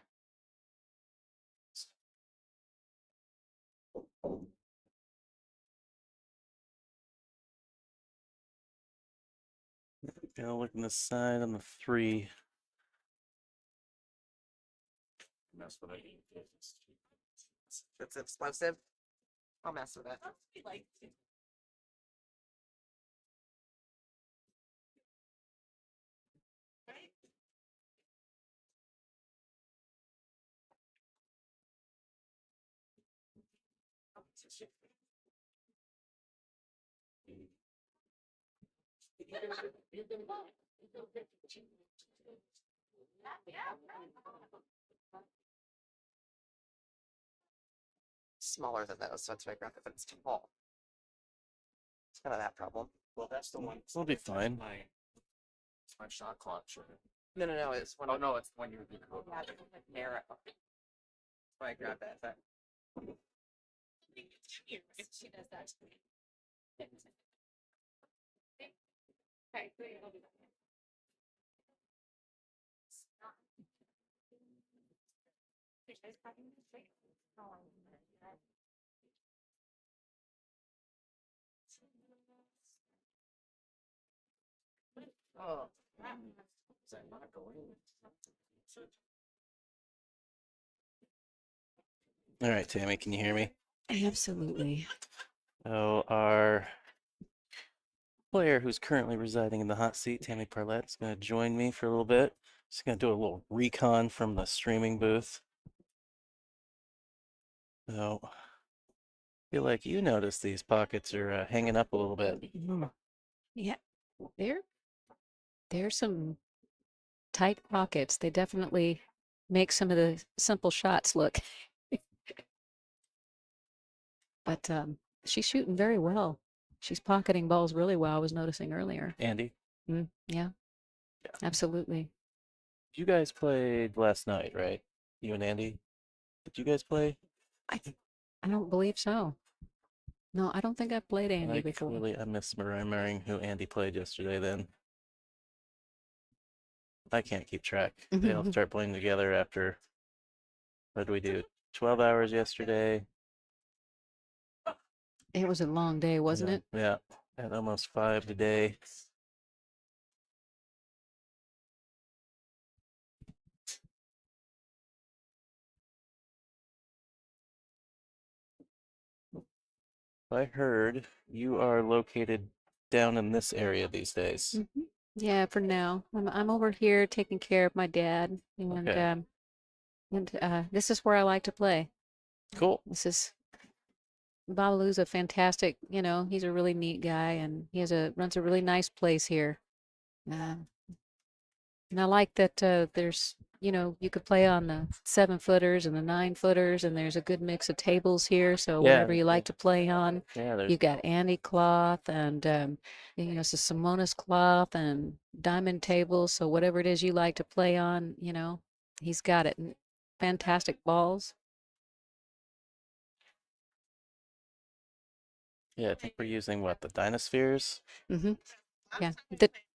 Gonna look on the side on the 3. Mess with it. It's explosive. I'll mess with it. Smaller than those, so it's bigger if it's too small. It's kind of that problem. Well, that's the one. We'll be fine. It's my shot clock. Sure. No, it's one. Oh no, it's when you're the code. Yeah, it's like narrow. That's why I grabbed that. She does that. Oh. Is that not going? All right, Tammy, can you hear me? Absolutely. So our player who's currently residing in the hot seat, Tammy Parlett, is going to join me for a little bit. Just going to do a little recon from the streaming booth. So I feel like you notice these pockets are hanging up a little bit. Yeah, there's some tight pockets. They definitely make some of the simple shots look. But she's shooting very well. She's pocketing balls really well, I was noticing earlier. Andy, Yeah, absolutely. you guys played last night, right? You and Andy? Did you guys play? I don't believe so. No, I don't think I've played Andy before. I'm misremembering who Andy played yesterday then. I can't keep track. They all start playing together after, what did we do? 12 hours yesterday. It was a long day, wasn't it? Yeah, at almost 5 today. I heard you are located down in this area these days. Yeah, for now. I'm over here taking care of my dad, and Okay. This is where I like to play. Cool. This is Bobalou's a fantastic, he's a really neat guy, and runs a really nice place here. And I like that there's, you could play on the 7-footers and the 9-footers, and there's a good mix of tables here. So Yeah, whatever you like to play on, Yeah, there's you've got Andy cloth and it's a Simonis cloth and diamond tables. So whatever it is you like to play on, he's got it. And fantastic balls. Yeah, I think we're using what, the Dinospheres? Mm-hmm. Yeah.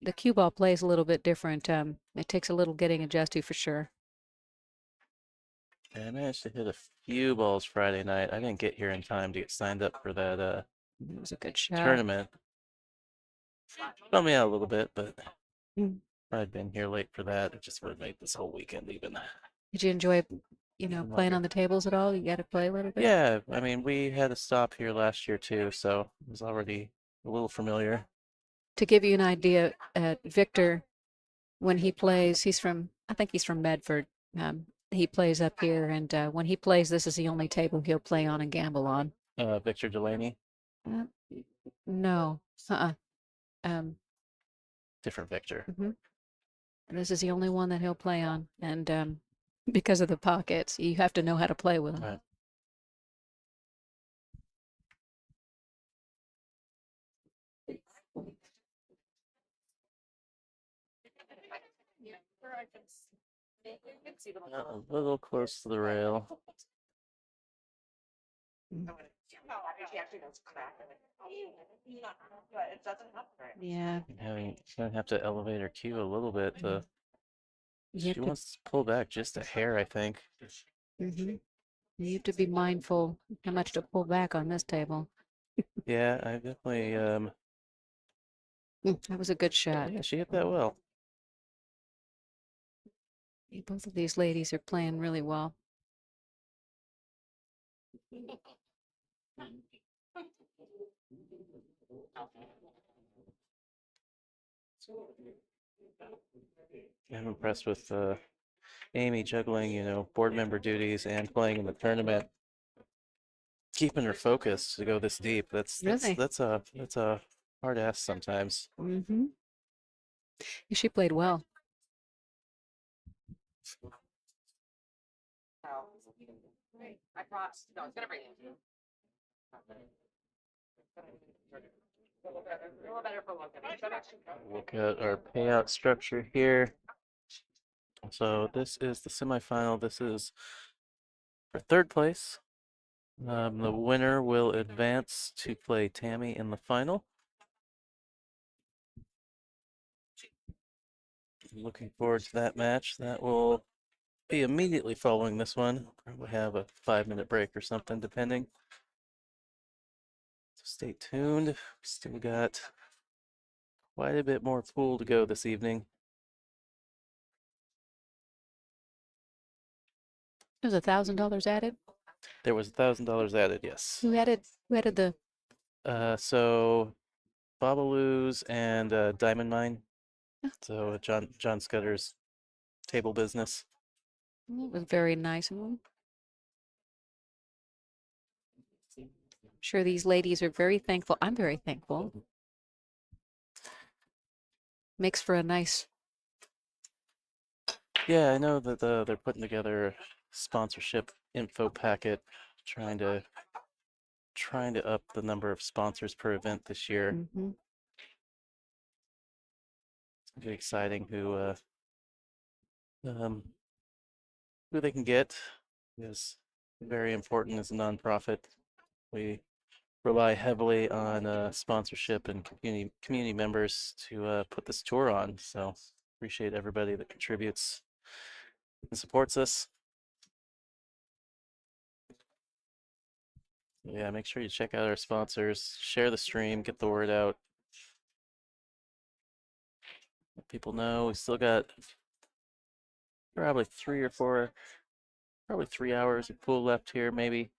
The cue ball plays a little bit different. It takes a little getting adjusted for sure. Yeah, I managed to hit a few balls Friday night. I didn't get here in time to get signed up for that It was a good shot. tournament. Bummed me out a little bit, but Mm. if I'd been here late for that, it just would have made this whole weekend even. Did you enjoy, playing Longer. on the tables at all? You got to play a little bit? Yeah, I mean, we had a stop here last year too, so it was already a little familiar. To give you an idea, Victor, when he plays, I think he's from Medford. He plays up here, and when he plays, this is the only table he'll play on and gamble on. Victor Delaney, Uh, no, different Victor. mhm. This is the only one that he'll play on, and because of the pockets, you have to know how to play with them. Right. A little close to the rail. Yeah, Gonna have to elevate her cue a little bit. you She have to, wants to pull back just a hair, I think. mhm. You have to be mindful how much to pull back on this table. Yeah, I definitely That was a good shot. yeah, she hit that well. Both of these ladies are playing really well. I'm impressed with Aimee juggling, board member duties and playing in the tournament. Keeping her focused to go this deep. Really? That's a hard ask sometimes. Mm-hmm. She played well. I promise. No, it's gonna bring it. A little better for one. Look at our payout structure here. So this is the semifinal. This is for third place. The winner will advance to play Tammy in the final. Looking forward to that match. That will be immediately following this one. Probably have a 5-minute break or something, depending. So stay tuned. Still got quite a bit more pool to go this evening. There's $1,000 added. There was $1,000 added, yes. Who added? Who added the? So Bobalou's and Diamond Mine. Oh. So John Scudder's table business. It was very nice of them. I'm sure these ladies are very thankful. I'm very thankful. Makes for a nice. Yeah, I know that they're putting together a sponsorship info packet, trying to up the number of sponsors per event this year. Mm-hmm. It's gonna be exciting who they can get is very important as a nonprofit. We rely heavily on sponsorship and community members to put this tour on. So appreciate everybody that contributes and supports us. Yeah, make sure you check out our sponsors, share the stream, get the word out. Let people know we still got probably 3 hours of pool left here, maybe.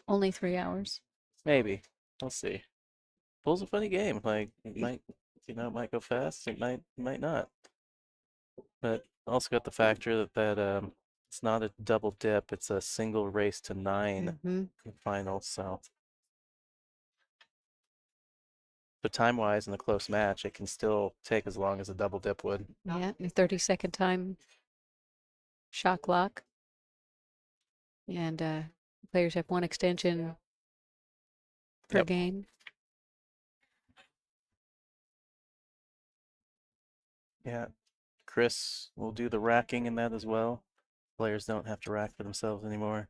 Only 3 hours. Maybe. We'll see. Pool's a funny game. Like it might go fast, it might not. But also got the factor that it's not a double dip, it's a single race to 9 Mm-hmm. in the final, so but time-wise in a close match, it can still take as long as a double dip would. Yeah, and 30-second time shot clock. And players have one extension per Yep. game. Yeah. Chris will do the racking in that as well. Players don't have to rack for themselves anymore.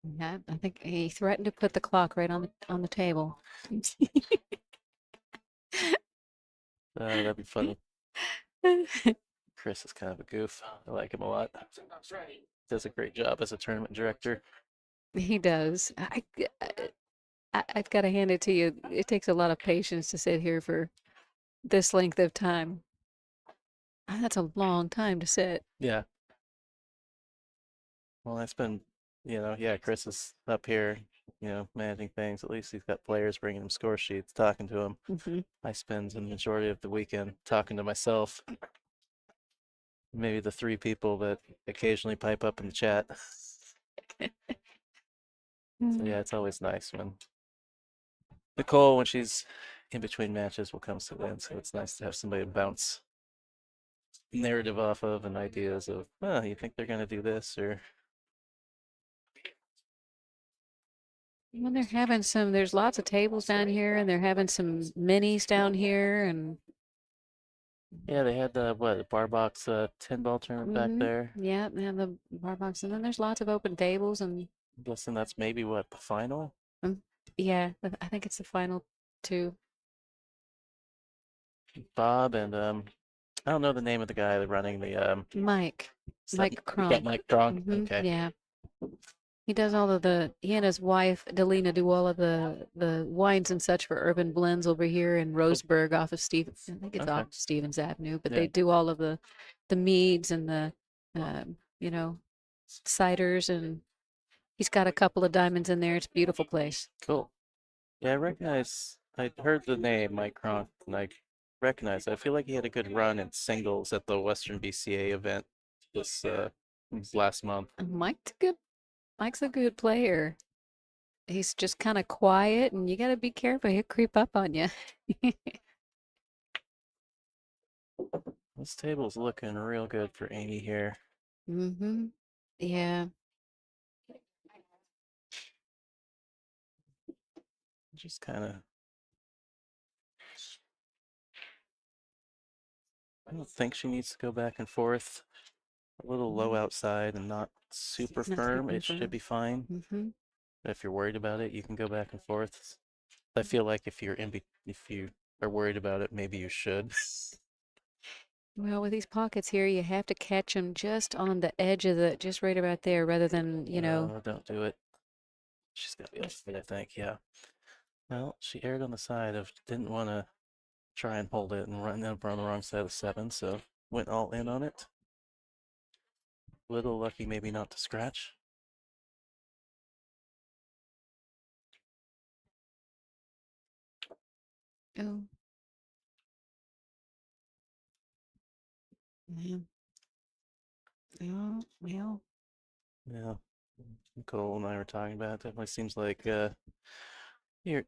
Yeah, I think he threatened to put the clock right on the table. That'd be funny. Chris is kind of a goof. I like him a lot. Does a great job as a tournament director. He does. I've got to hand it to you. It takes a lot of patience to sit here for this length of time. That's a long time to sit. Yeah. Well, I spend, yeah, Chris is up here, managing things. At least he's got players bringing him score sheets, talking to him. Hmm. I spend the majority of the weekend talking to myself. Maybe the three people that occasionally pipe up in the chat. So yeah, it's always nice when Nicole, when she's in between matches, will come sit in. So it's nice to have somebody to bounce narrative off of and ideas of, well, you think they're going to do this or Well, they're having there's lots of tables down here, and they're having some minis down here, and yeah, they had the bar box 10 ball tournament back there. yeah, they have the bar box, and then there's lots of open tables, and I'm guessing that's maybe what the final. yeah, I think it's the final two. Bob and I don't know the name of the guy running the Mike you got Cronk. Mike Cronk. Okay. Yeah. He does all of he and his wife, Delina, do all of the wines and such for Urban Blends over here in Roseburg off of I think it's Okay. off Stevens Avenue, but Yeah. they do all of the meads and the, you know, ciders, and he's got a couple of diamonds in there. It's a beautiful place. Cool. Yeah, I heard the name Mike Cronk and I recognize it. I feel like he had a good run in singles at the Western BCA event this last month. And Mike's a good player. He's just kind of quiet, and you got to be careful. He'll creep up on you. This table's looking real good for Aimee here. Mm-hmm. Yeah. Just kind of. I don't think she needs to go back and forth. A little low outside and not super Not firm. super It should firm. be fine. Mm-hmm. If you're worried about it, you can go back and forth. I feel like if you are worried about it, maybe you should. Well, with these pockets here, you have to catch them just on the edge of just right about there, rather than, Don't do it. She's got to be offside, I think. Yeah. Well, she erred on the side of didn't want to try and hold it and run over on the wrong side of the 7, so went all in on it. Little lucky maybe not to scratch. Oh. Yeah. Oh, well. Yeah. Nicole and I were talking about it. Definitely seems like here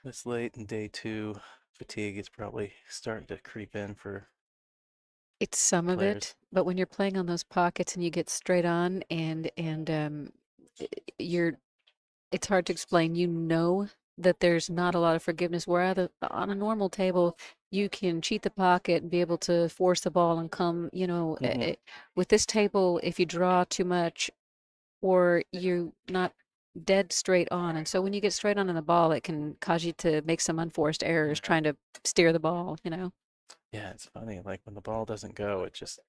this late in day 2, fatigue is probably starting to creep in for It's some of players. it, but when you're playing on those pockets and you get straight on, and i- you're it's hard to explain. You know that there's not a lot of forgiveness. Where on a normal table, you can cheat the pocket and be able to force the ball and come, with this table, if you draw too much or you're not dead straight on. And so when you get straight on in the ball, it can cause you to make some unforced errors trying to steer the ball. Yeah, it's funny. Like when the ball doesn't go, just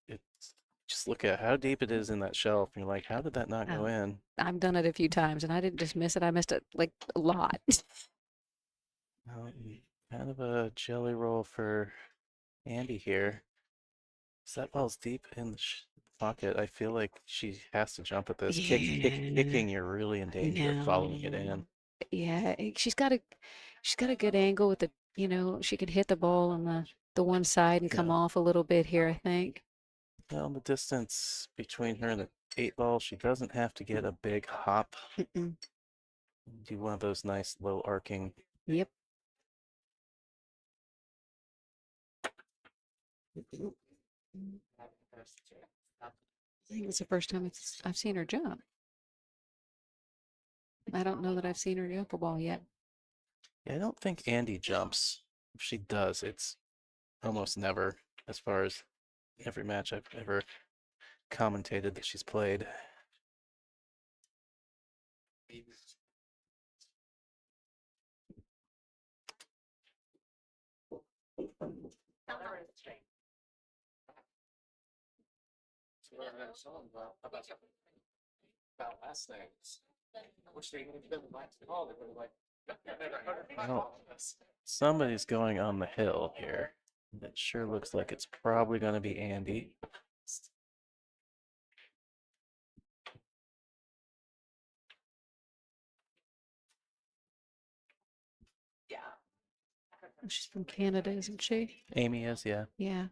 look at how deep it is in that shelf, and you're like, how did that not go Oh. in? I've done it a few times, and I didn't just miss it. I missed it like a lot. Well, kind of a jelly roll for Andy here. That ball's deep in the pocket. I feel like she has to jump at this. Kicking, you're really in danger of following it in. Yeah, she's got a good angle with she could hit the ball on the one side and come Yeah. off a little bit here, I think. Well, the distance between her and the 8 ball, she doesn't have to get a big hop. Mm-mm. Do one of those nice low arcing. Yep. I think it's the first time I've seen her jump. I don't know that I've seen her jump a ball yet. Yeah, I don't think Andy jumps. If she does, it's almost never, as far as every match I've ever commentated that she's played. About last night. I wish they would have been back to call. They would have like. Oh, somebody's going on the hill here. It sure looks like it's probably going to be Andy. She's from Canada, isn't she? Aimee is, yeah. Yeah.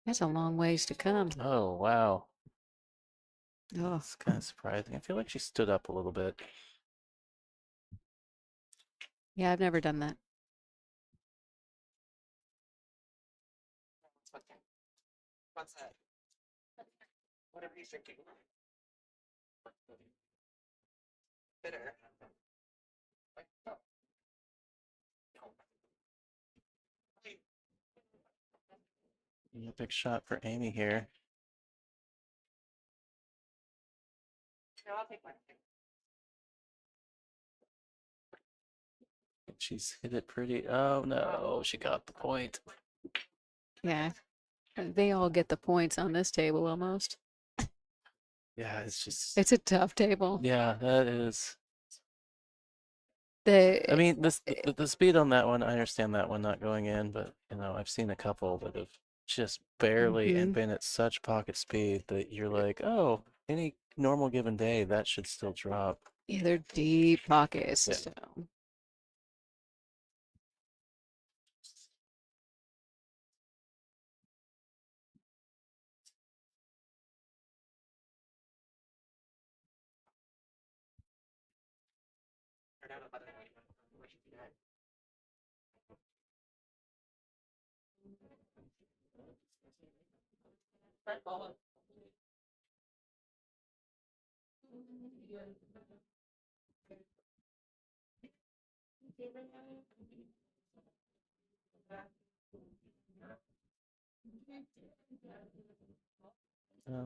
That's a long ways to come. Oh, wow. Oh, It's kind of surprising. I feel like she stood up a little bit. yeah, I've never done that. What's that? What are you thinking? Bitter. A big shot for Aimee here. No, I'll take one. She's hit it pretty. Oh no, she got the point. Yeah. They all get the points on this table almost. Yeah, it's just. It's a tough table. Yeah, that is. The I mean, the speed on that one, I understand that one not going in, but I've seen a couple that have just barely and been at such pocket speed that you're like, oh, any normal given day, that should still drop. yeah, they're deep pockets. Yeah. So.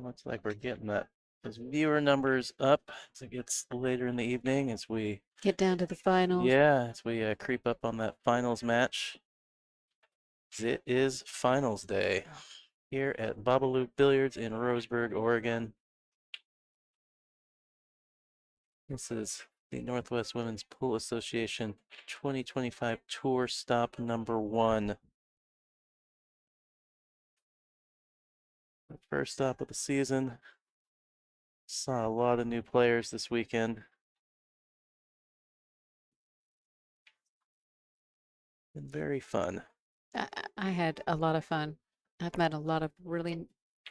Looks like we're getting those viewer numbers up as it gets later in the evening as we Get down to the finals. as we creep up on that finals match. It is finals day here at Bobalou Billiards in Roseburg, Oregon. This is the Northwest Women's Pool Association 2025 Tour Stop number 1. The first stop of the season. Saw a lot of new players this weekend. Been very fun. I had a lot of fun. I've met a lot of really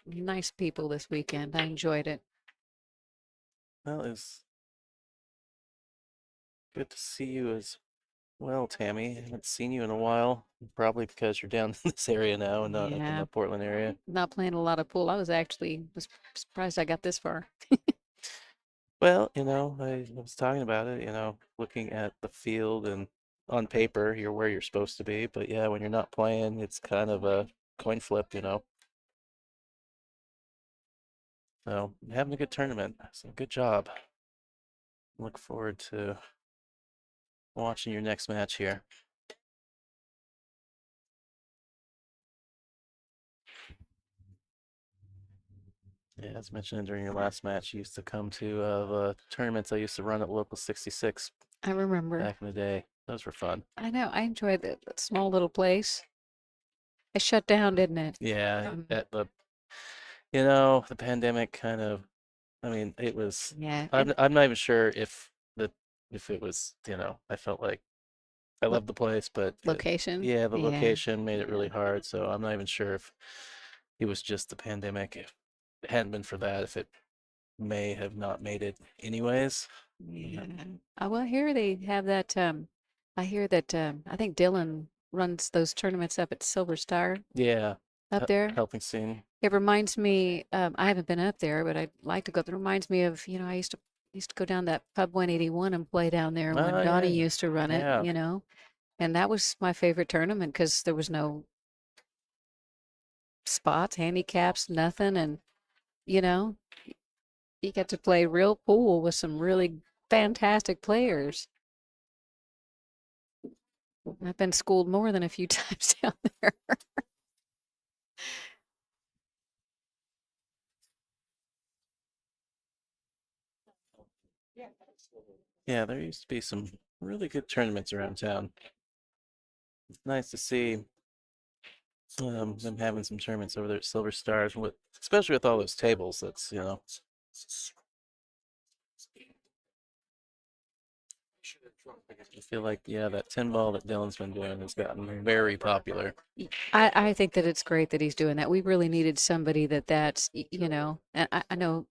nice people this weekend. I enjoyed it. Well, it's good to see you as well, Tammy. I haven't seen you in a while. Probably because you're down in this area now and not up in Yeah. the Portland area. Not playing a lot of pool. I was surprised I got this far. Well, I was talking about it, looking at the field and on paper, you're where you're supposed to be. But yeah, when you're not playing, it's kind of a coin flip. So having a good tournament. So good job. Look forward to watching your next match here. Yeah, as mentioned during your last match, you used to come to the tournaments I used to run at Local 66 I remember. back in the day. Those were fun. I know. I enjoyed that small little place. It shut down, didn't it? Yeah, Mhm. at the pandemic kind of, I mean, it was, Yeah. I'm not even sure if it was, I felt like I loved the place, but Location. yeah, the Yeah. location made it really hard. So I'm not even sure if it was just the pandemic. If it hadn't been for that, if it may have not made it anyways. Yeah. Well, here they have that. I hear that. I think Dylan runs those tournaments up at Silver Star Yeah, up there. helping scene. It reminds me. I haven't been up there, but I'd like to go. It reminds me of I used to go down that pub 181 and play down there when Oh, Donnie yeah. used to run it. Yeah. And that was my favorite tournament because there was no spots, handicaps, nothing, and you know he got to play real pool with some really fantastic players. I've been schooled more than a few times down there. Yeah, there used to be some really good tournaments around town. It's nice to see them having some tournaments over there at Silver Stars, with especially with all those tables. That's I feel like that 10 ball that Dylan's been doing has gotten very popular. I think that it's great that he's doing that. We really needed somebody and I know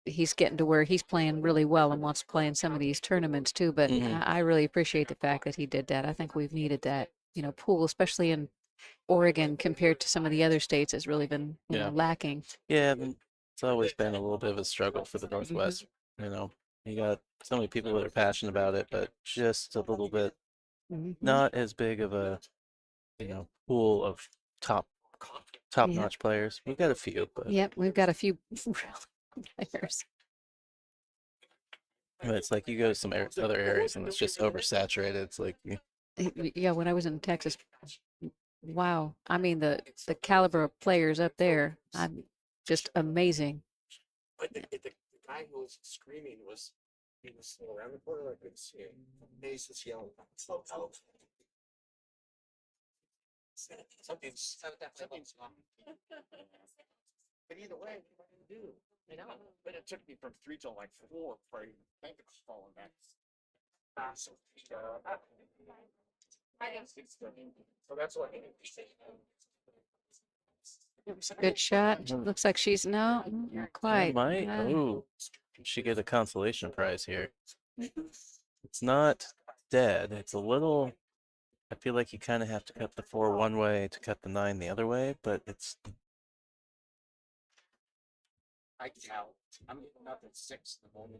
he's getting to where he's playing really well and wants to play in some of these tournaments too, but I really appreciate the fact that he did that. I think we've needed that, pool, especially in Oregon compared to some of the other states, has really been lacking. Yeah, it's always been a little bit of a struggle for the Northwest. You got so many people that are passionate about it, but just a little bit not as big of a pool of top-notch players. We've got a few, but Yep, we've got a few players. but it's like you go to some other areas and it's just oversaturated. It's like Yeah, when I was in Texas, wow. I mean, the caliber of players up there, I'm just amazing. But the guy who was screaming he was around the corner. I couldn't see him. He's just yelling. Something's wrong. But either way, what do you do? But it took me from 3 till like 4 before I think it was falling back. So that's what. It was a good shot. Looks like she's not quite. might. Oh, she get a consolation prize here. It's not dead. It's a little. I feel like you kind of have to cut the 4 one way to cut the 9 the other way, but it's. I count. I'm getting up at 6 in the morning.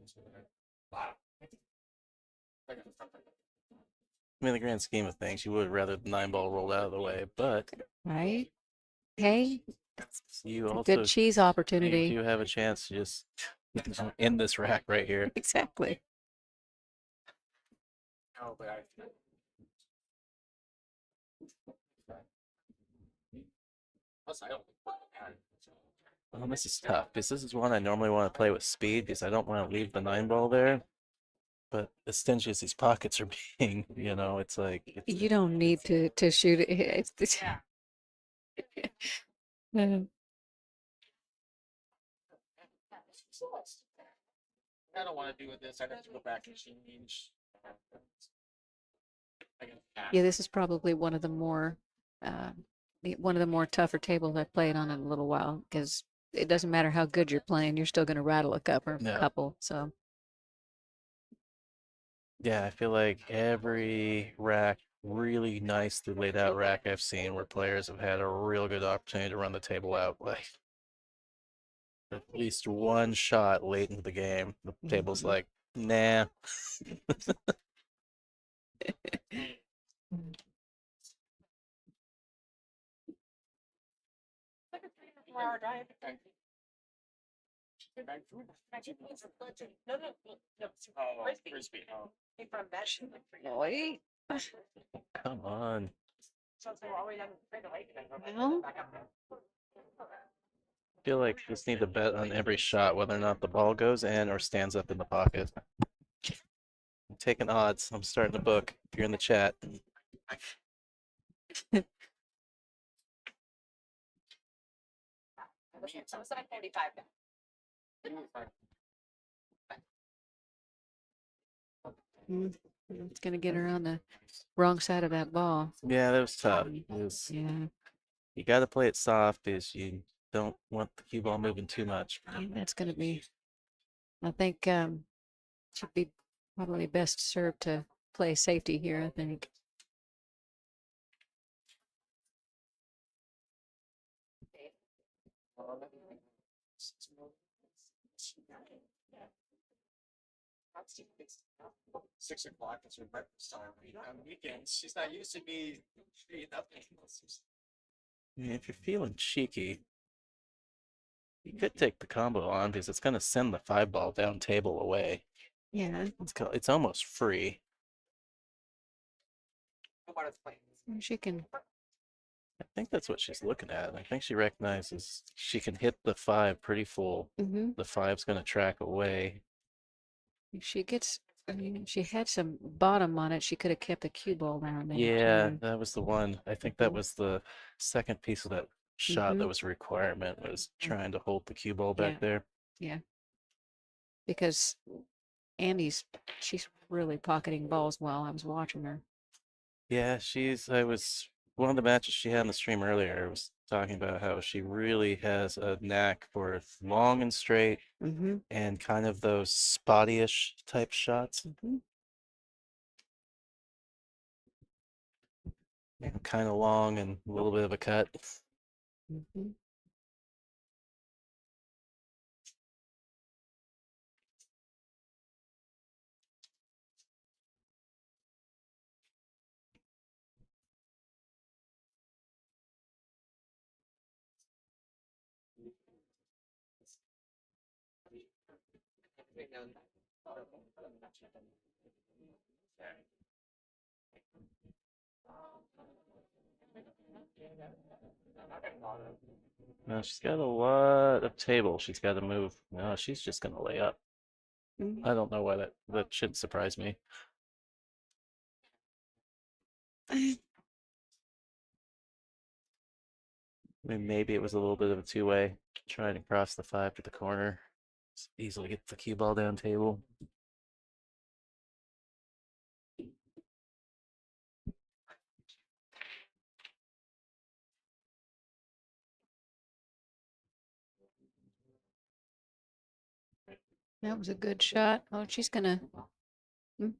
Wow. I mean, in the grand scheme of things, you would rather the 9 ball rolled out of the way, but Right? Hey, you also good cheese opportunity. You do have a chance to just end this rack right here. Exactly. No, but Well, this is tough because this is one I normally want to play with speed because I don't want to leave the 9 ball there. But as stingy as these pockets are being, it's like You don't need to shoot it. I don't want to do with this. I'd have to go back and change. Yeah, this is probably one of the more tougher tables I've played on in a little while, because it doesn't matter how good you're playing, you're still going to rattle a couple. So yeah, I feel like every rack, really nicely laid out rack I've seen where players have had a real good opportunity to run the table out, like at least one shot late into the game. The table's like, nah. Wait. Come on. Well, I feel like you just need to bet on every shot whether or not the ball goes in or stands up in the pocket. I'm taking odds. I'm starting to book if you're in the chat. it's going to get her on the wrong side of that ball. Yeah, that was tough. Yeah, You got to play it soft because you don't want the cue ball moving too much. that's going to be. I think should be probably best served to play safety here, I think. It's 6 o'clock. It's her breakfast time. On weekends, she's not used to me eating up. I mean, if you're feeling cheeky, You could take the combo on because it's going to send the 5-ball down table away. Yeah. It's almost free. She can. I think that's what she's looking at. I think she recognizes she can hit the 5 pretty full. Mm-hmm. The 5's going to track away. If she gets. I mean, she had some bottom on it. She could have kept the cue ball down there. Yeah, too. that was the one. I think that Mhm. was the second piece of that shot that Mhm. was a requirement, was trying to hold the cue ball Yeah. back there. Yeah. Because she's really pocketing balls while I was watching her. Yeah, one of the matches she had in the stream earlier was talking about how she really has a knack for long and straight Mm-hmm. and kind of those spotty-ish type shots. Mm-hmm. Kind of long and a little bit of a cut. Mm-hmm. Now she's got a lot of table she's got to move. No, she's just gonna lay up. Mm-hmm. I don't know why that should surprise me. I mean, maybe it was a little bit of a two-way, trying to cross the 5 to the corner. Just easily get the cue ball down table. That was a good shot. Oh, she's gonna. Mm.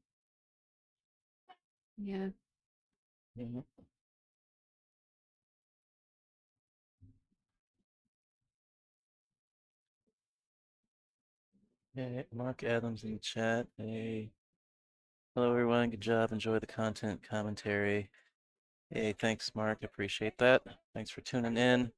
Yeah. Mhm. Okay, Mark Adams in the chat. Hey. Hello, everyone. Good job. Enjoy the content commentary. Hey, thanks, Mark. Appreciate that. Thanks for tuning in.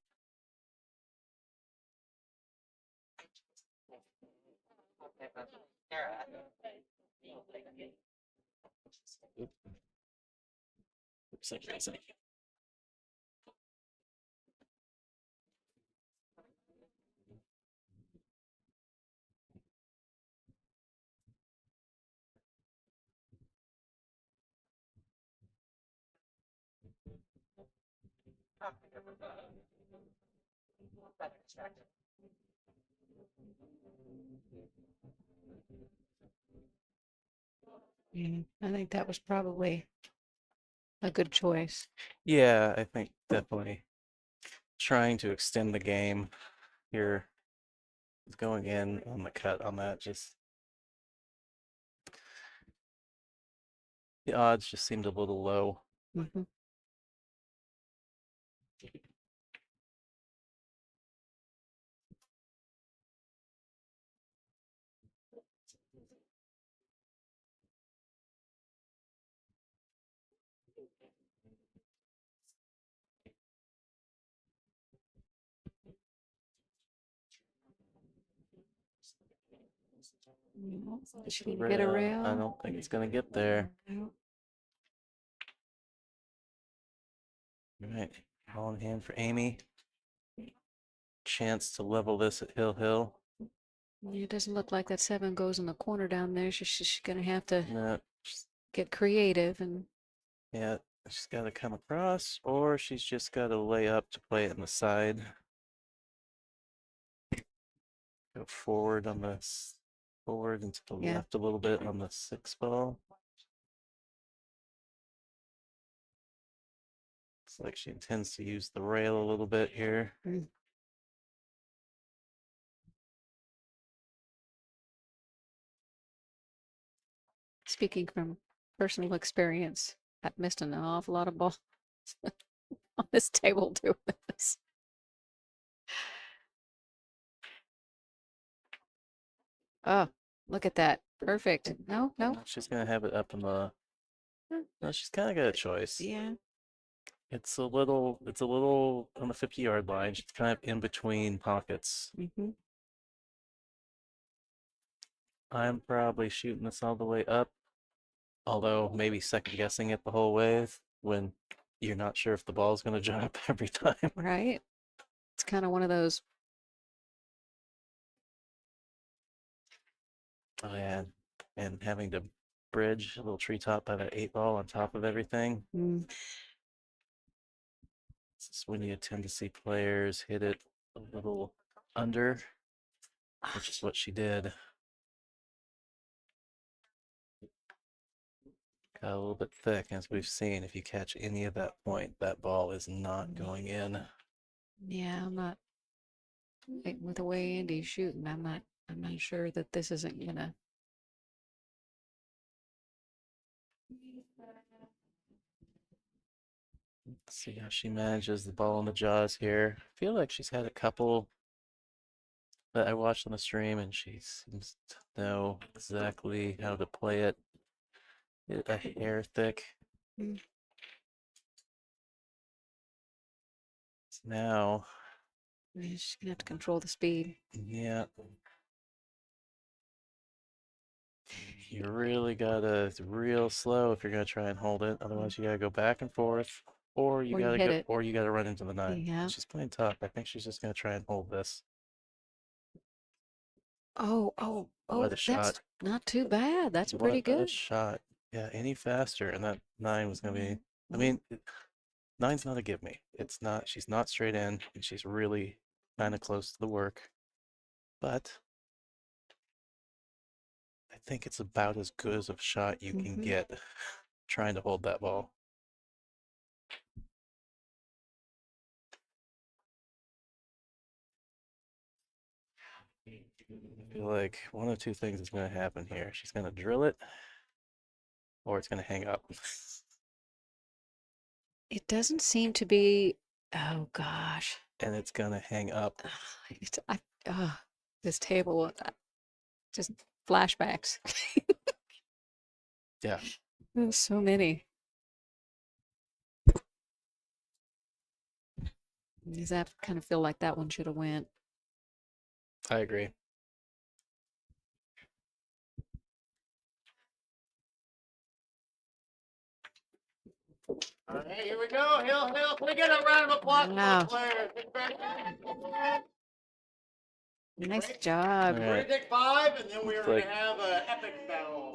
Oop. Oops, I can't see. I think that was probably a good choice. Yeah, I think definitely trying to extend the game here. Going in on the cut on that, just the odds just seemed a little low. Mm-hmm. She didn't get a rail. I don't think it's gonna get there. No. All right, ball in hand for Aimee. Chance to level this at Hill. It doesn't look like that 7 goes in the corner down there. She's gonna have to No, get creative and. yeah, she's got to come across, or she's just got to lay up to play it on the side. Go forward on forward and to the Yeah. left a little bit on the 6-ball. Looks like she intends to use the rail a little bit here. Mm. Speaking from personal experience, I've missed an awful lot of balls on this table doing this. Oh, look at that. Perfect. No, no. She's gonna have it up in the. No, she's kind of got a choice. Yeah. It's a little on the 50-yard line. She's kind of in between pockets. Mm-hmm. I'm probably shooting this all the way up, although maybe second guessing it the whole way when you're not sure if the ball's going to jump every time. Right. It's kind of one of those. Oh yeah, and having to bridge a little treetop by that 8 ball on top of everything. Mm, This is when you tend to see players hit it a little under, which is what she did. Got a little bit thick, as we've seen. If you catch any of that point, that ball is not going in. yeah, I'm not. With the way Andy's shooting, I'm not sure that this isn't gonna. Let's see how she manages the ball in the jaws here. I feel like she's had a couple that I watched on the stream, and she seems to know exactly how to play it. A hair thick. Mm. Now, Yeah, she's gonna have to control the speed. yeah. You really gotta, it's real slow if you're gonna try and hold it. Otherwise, you gotta go back and forth, or you Or you gotta hit go, it. or you gotta run into the 9. Yeah. She's playing tough. I think she's just gonna try and hold this. Oh, What a that's shot. not too bad. That's pretty What a good. shot. Yeah, any faster, and that 9 was gonna be. I mean, 9's not a give me. It's not. She's not straight in, and she's really kind of close to the work. But I think it's about as good as a shot you can Mhm. get trying to hold that ball. I feel like one of two things is going to happen here. She's going to drill it, or it's going to hang up. It doesn't seem to be. Oh gosh. And it's going to hang up. It's, this table, just flashbacks. Yeah, There's so many. Does that kind of feel like that one should have went? I agree. All right, here we go. Hill. Can we get a round of applause Wow. for the players? Nice Great. job. All We're right. gonna take 5, and then we're Looks gonna like have an epic battle.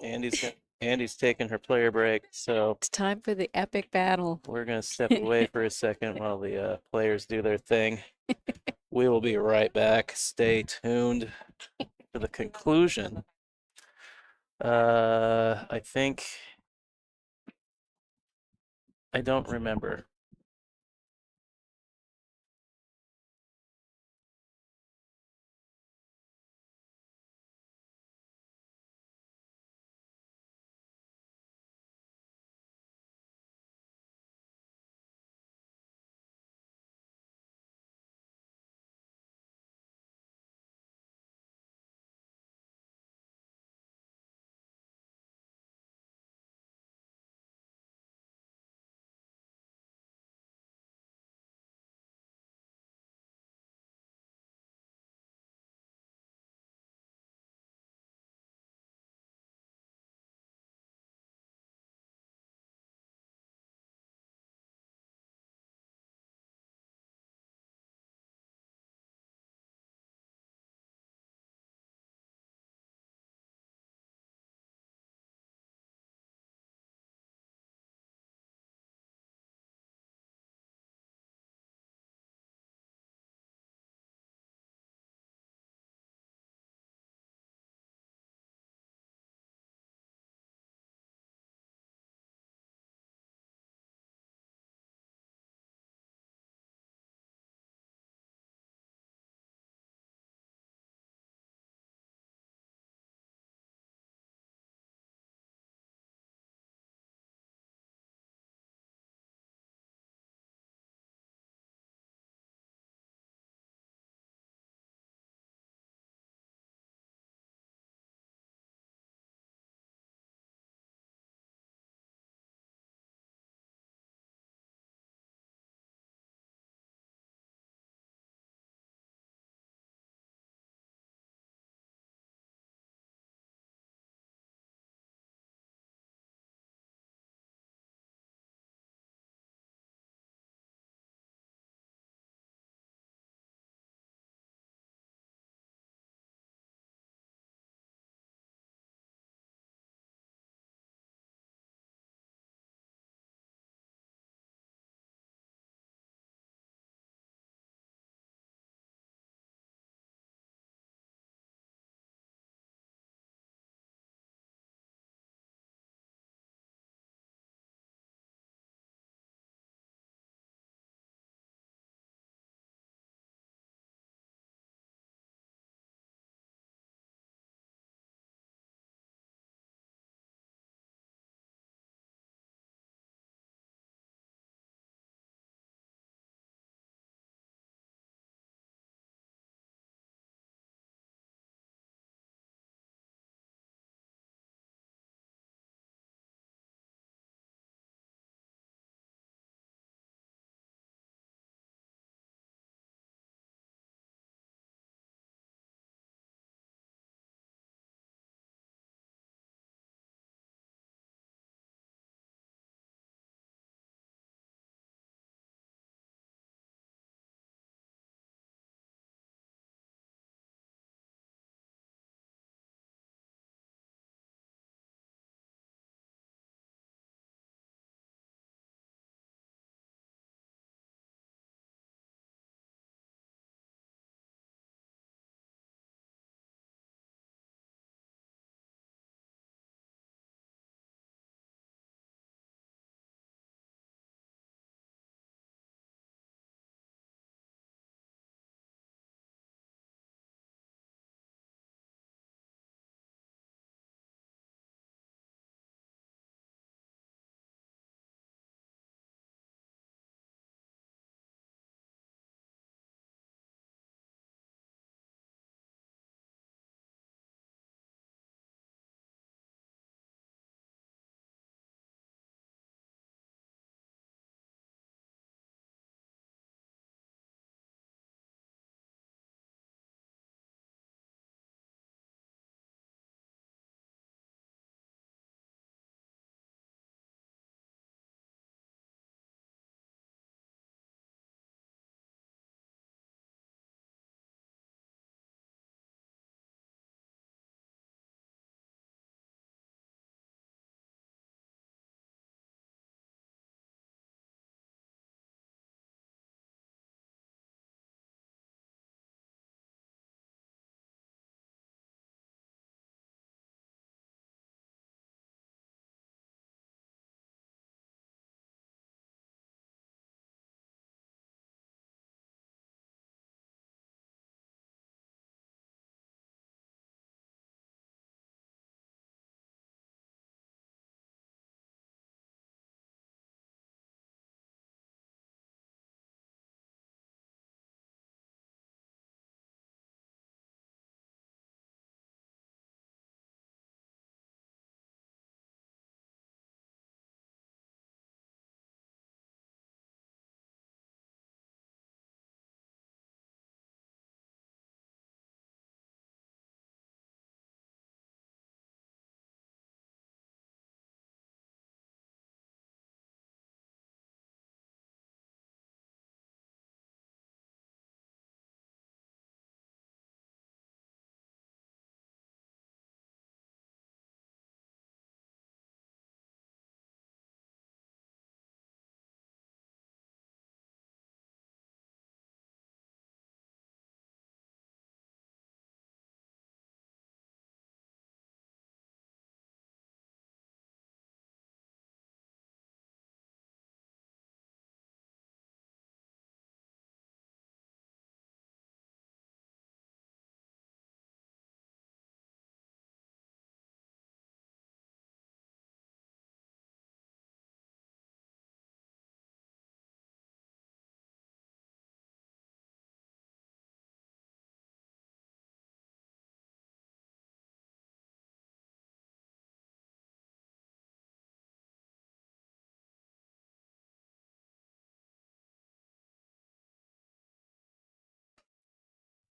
Andy's taking her player break, so It's time for the epic battle. we're going to step away for a second while the players do their thing. We will be right back. Stay tuned for the conclusion. I think I don't remember.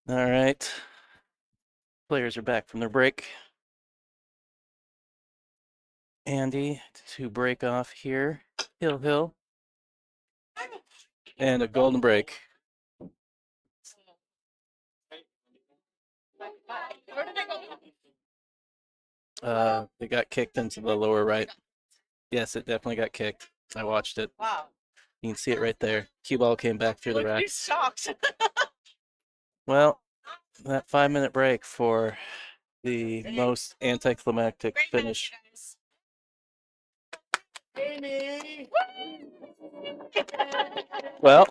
All right. Players are back from their break. Andy to break off here. Hill. And a golden break. It got kicked into the lower right. Yes, it definitely got kicked. I watched it. Wow. You can see it right there. Cue ball came back through the Look, rack. he's shocked. Well, that 5-minute break for the most anticlimactic Great match, finish. you guys. Aimee! Well,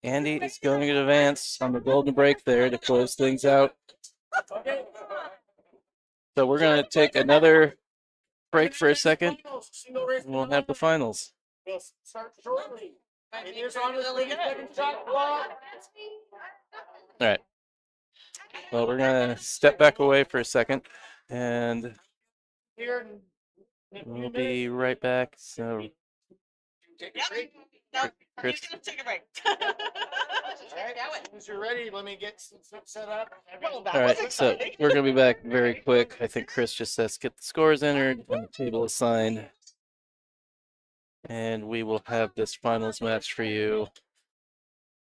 Andy is going to advance on the golden break there to close things out. So we're going to take another break for a second. We'll have the finals. Will start shortly. It is on the 30-second shot clock. All right. Well, we're going to step back away for a second, and Here in a few we'll be minutes. right back. So, Take a break. No, Chris. he's gonna take a break. All right, as soon as you're ready, let me get some stuff set up. Well, that all was right. So exciting. we're going to be back very quick. I think Chris just says get the scores entered and the table assigned. And we will have this finals match for you